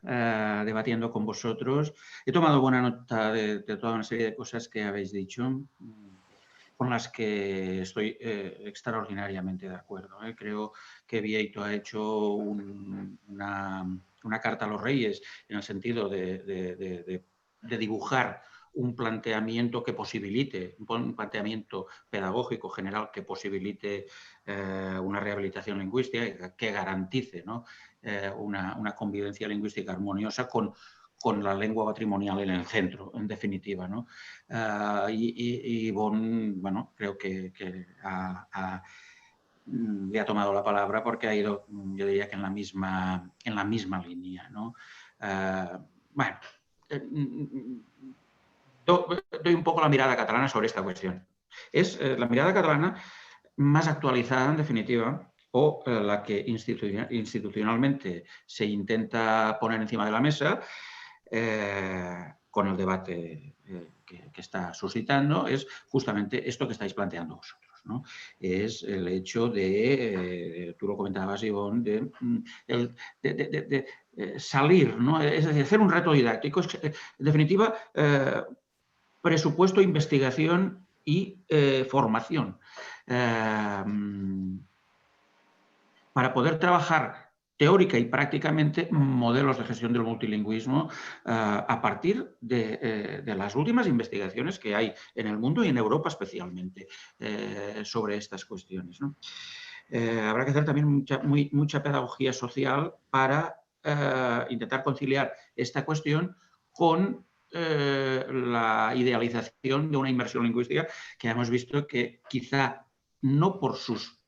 debatiendo con vosotros. He tomado buena nota de toda una serie de cosas que habéis dicho, con las que estoy extraordinariamente de acuerdo. Creo que Vieito ha hecho una carta a los reyes en el sentido de dibujar un planteamiento que posibilite, un planteamiento pedagógico general que posibilite una rehabilitación lingüística que garantice, ¿no?, una convivencia lingüística armoniosa con la lengua patrimonial en el centro, en definitiva, ¿no? Y bueno, creo que le ha tomado la palabra porque ha ido, yo diría que en la misma línea, ¿no? Bueno, doy un poco la mirada catalana sobre esta cuestión. Es la mirada catalana más actualizada, en definitiva, o la que institucionalmente se intenta poner encima de la mesa con el debate que está suscitando, es justamente esto que estáis planteando vosotros, ¿no? Es el hecho de, tú lo comentabas, Ivonne, de salir, ¿no? Es decir, hacer un reto didáctico. En definitiva, presupuesto, investigación y formación. Para poder trabajar teórica y prácticamente modelos de gestión del multilingüismo a partir de las últimas investigaciones que hay en el mundo y en Europa especialmente sobre estas cuestiones, ¿no? Habrá que hacer también mucha pedagogía social para intentar conciliar esta cuestión con la idealización de una inmersión lingüística que hemos visto que quizá no por sus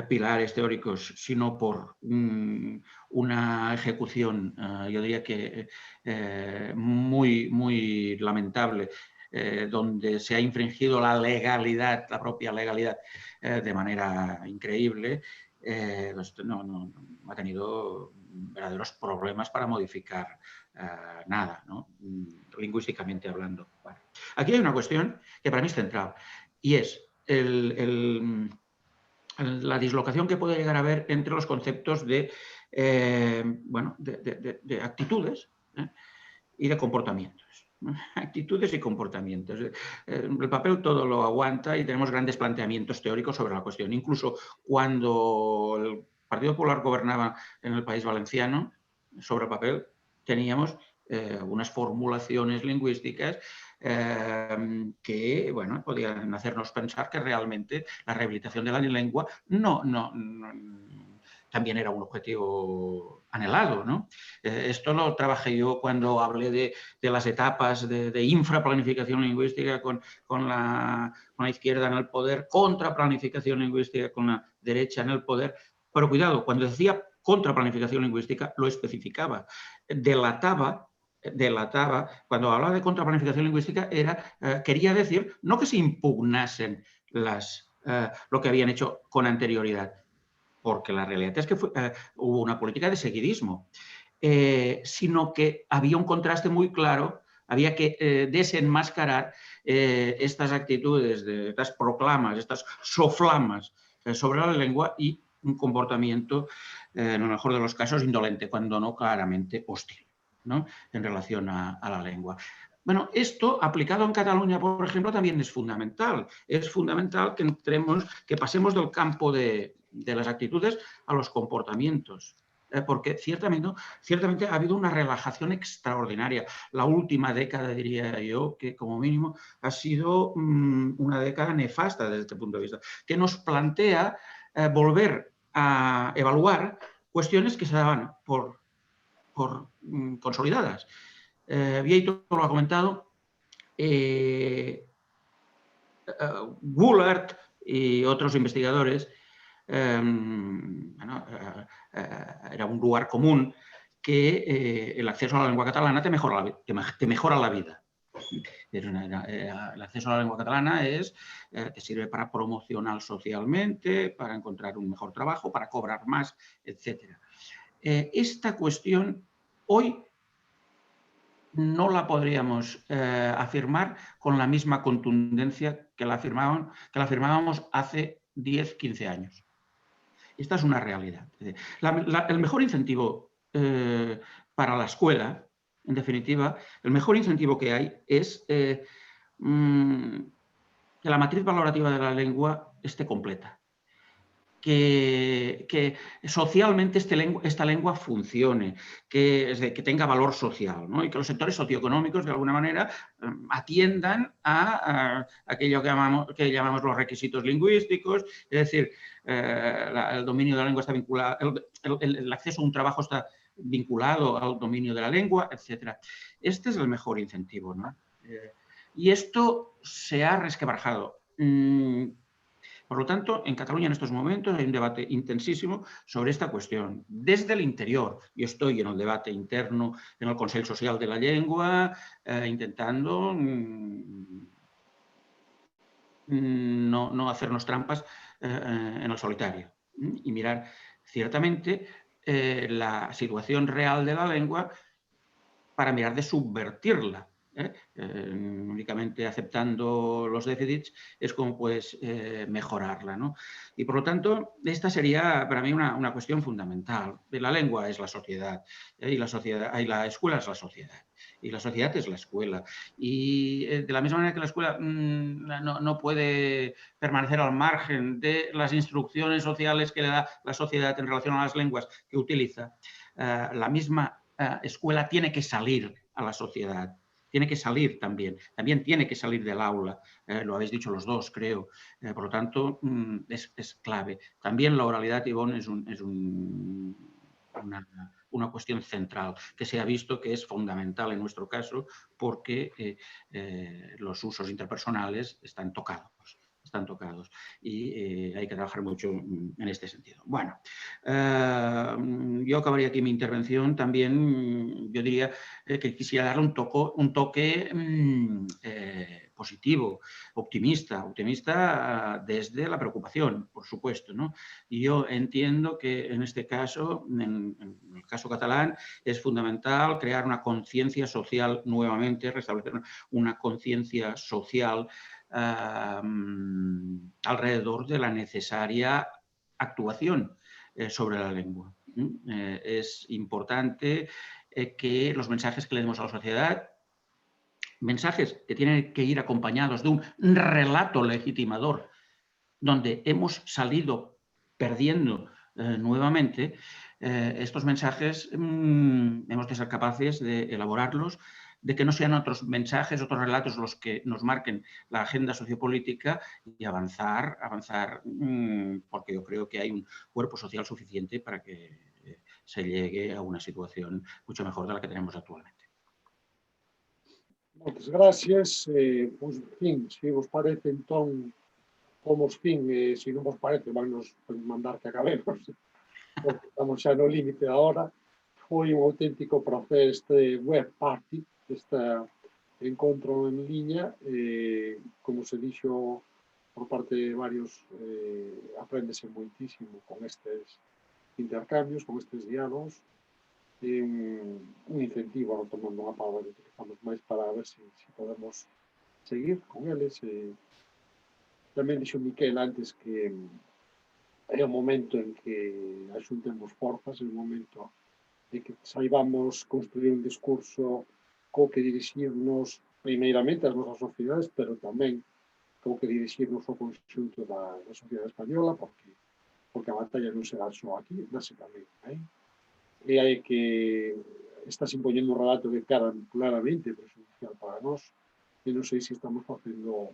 pilares teóricos, sino por una ejecución, yo diría que muy lamentable, donde se ha infringido la legalidad, la propia legalidad, de manera increíble, pues no ha tenido verdaderos problemas para modificar nada, ¿no? Lingüísticamente hablando. Bueno, aquí hay una cuestión que para mí es central y es la dislocación que puede llegar a haber entre los conceptos de actitudes y de comportamientos. Actitudes y comportamientos. El papel todo lo aguanta y tenemos grandes planteamientos teóricos sobre la cuestión. Incluso cuando el Partido Popular gobernaba en el País Valenciano, sobre el papel teníamos unas formulaciones lingüísticas que bueno, podían hacernos pensar que realmente la rehabilitación de la lengua también era un objetivo anhelado, ¿no? Esto lo trabajé yo cuando hablé de las etapas de infraplanificación lingüística con la izquierda en el poder, contraplanificación lingüística con la derecha en el poder. Pero cuidado, cuando decía contraplanificación lingüística, lo especificaba, delataba, cuando hablaba de contraplanificación lingüística, quería decir no que se impugnasen lo que habían hecho con anterioridad, porque la realidad es que hubo una política de seguidismo, sino que había un contraste muy claro, había que desenmascarar estas actitudes, estas proclamas, estas soflamas sobre la lengua y un comportamiento, en el mejor de los casos, indolente, cuando no claramente hostil, ¿no? En relación a la lengua. Bueno, esto aplicado en Cataluña, por ejemplo, también es fundamental. Es fundamental que pasemos del campo de las actitudes a los comportamientos, porque ciertamente ha habido una relajación extraordinaria. La última década, diría yo, que como mínimo ha sido una década nefasta desde este punto de vista, que nos plantea volver a evaluar cuestiones que se daban por consolidadas. Vieito lo ha comentado, Woolard y otros investigadores, era un lugar común que el acceso a la lengua catalana te mejora la vida. El acceso a la lengua catalana te sirve para promocionar socialmente, para encontrar un mejor trabajo, para cobrar más, etc. Esta cuestión hoy no la podríamos afirmar con la misma contundencia que la afirmábamos hace 10, 15 años. Esta es una realidad. El mejor incentivo para la escuela, en definitiva, el mejor incentivo que hay es que la matriz valorativa de la lengua esté completa. Que socialmente esta lengua funcione, que tenga valor social, ¿no? Y que los sectores socioeconómicos, de alguna manera, atiendan a aquello que llamamos los requisitos lingüísticos, es decir, el dominio de la lengua está vinculado, el acceso a un trabajo está vinculado al dominio de la lengua, etc. Este es el mejor incentivo, ¿no? Y esto se ha resquebrajado. Por lo tanto, en Cataluña en estos momentos hay un debate intensísimo sobre esta cuestión. Desde el interior, yo estoy en el debate interno en el Consell Social de la Llengua, intentando no hacernos trampas en el solitario y mirar ciertamente la situación real de la lengua para mirar de subvertirla. únicamente aceptando los déficits es como puedes mejorarla, ¿no? Y por lo tanto, esta sería para mí una cuestión fundamental. La lengua es la sociedad, y la escuela es la sociedad, y la sociedad es la escuela. Y de la misma manera que la escuela no puede permanecer al margen de las instrucciones sociales que le da la sociedad en relación a las lenguas que utiliza, la misma escuela tiene que salir a la sociedad. Tiene que salir también tiene que salir del aula, lo habéis dicho los dos, creo. Por lo tanto, es clave. También la oralidad, Ivonne, es una cuestión central, que se ha visto que es fundamental en nuestro caso porque los usos interpersonales están tocados y hay que trabajar mucho en este sentido. Bueno, yo acabaría aquí mi intervención. También yo diría que quisiera darle un toque positivo, optimista desde la preocupación, por supuesto, ¿no? Y yo entiendo que en este caso, en el caso catalán, es fundamental crear una conciencia social nuevamente, restablecer una conciencia social alrededor de la necesaria actuación sobre la lengua. Es importante que los mensajes que le demos a la sociedad, mensajes que tienen que ir acompañados de un relato legitimador, donde hemos salido perdiendo nuevamente, estos mensajes hemos de ser capaces de elaborarlos, de que no sean otros mensajes, otros relatos los que nos marquen la agenda sociopolítica y avanzar, porque yo creo que hay un cuerpo social suficiente para que se llegue a una situación mucho mejor de la que tenemos actualmente. Muchas gracias. Pues, en fin, si os parece, entonces, como fin, si non vos parece, van nos mandar que acabemos, porque estamos xa no límite da hora. Foi un auténtico placer este web party, este encontro en liña. Como se dixo por parte de varios, apréndese moitísimo con estes intercambios, con estes diálogos. Un incentivo a tomando unha palabra que utilizamos máis para ver se podemos seguir con eles. Tamén dixo Miquel antes que é o momento en que axuntemos forzas, é o momento de que saibamos construir un discurso co que dirixirnos primeiramente ás nosas sociedades, pero tamén co que dirixirnos ao conxunto da sociedade española, porque a batalla non será só aquí, dáse tamén. E hai que estás impoñendo un relato que claramente prejudicial para nós, e non sei se estamos facendo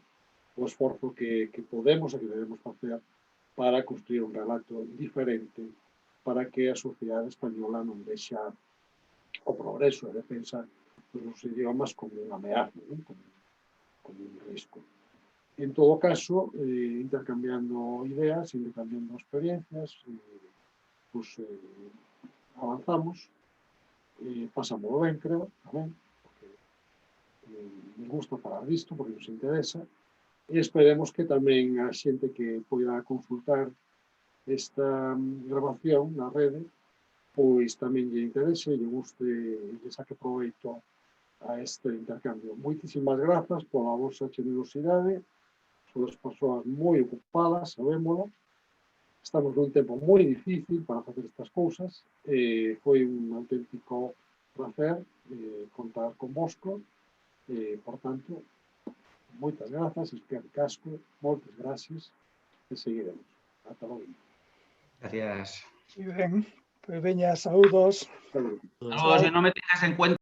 o esforzo que podemos e que debemos facer para construir un relato diferente para que a sociedade española non vexa o progreso e defensa dos nosos idiomas como unha ameaza, ¿no? como un risco. En todo caso, intercambiando ideas, intercambiando experiencias, pues avanzamos, pasamos ben, creo, tamén, porque nos gusta falar disto, porque nos interesa, e esperemos que tamén a xente que poida consultar esta grabación na rede, pois tamén lle interese, lle guste e lle saque proveito a este intercambio. Moitísimas grazas pola vosa generosidade, sois persoas moi ocupadas, sabémolo, estamos nun tempo moi difícil para facer estas cousas. Foi un auténtico placer contar convosco. Por tanto, moitas grazas, Esquer Casco, moitas gracias e seguiremos. Ata logo. Gracias. Muy bien, pues veña, saúdos. Saludos. Saludos, y no me tengas en cuenta.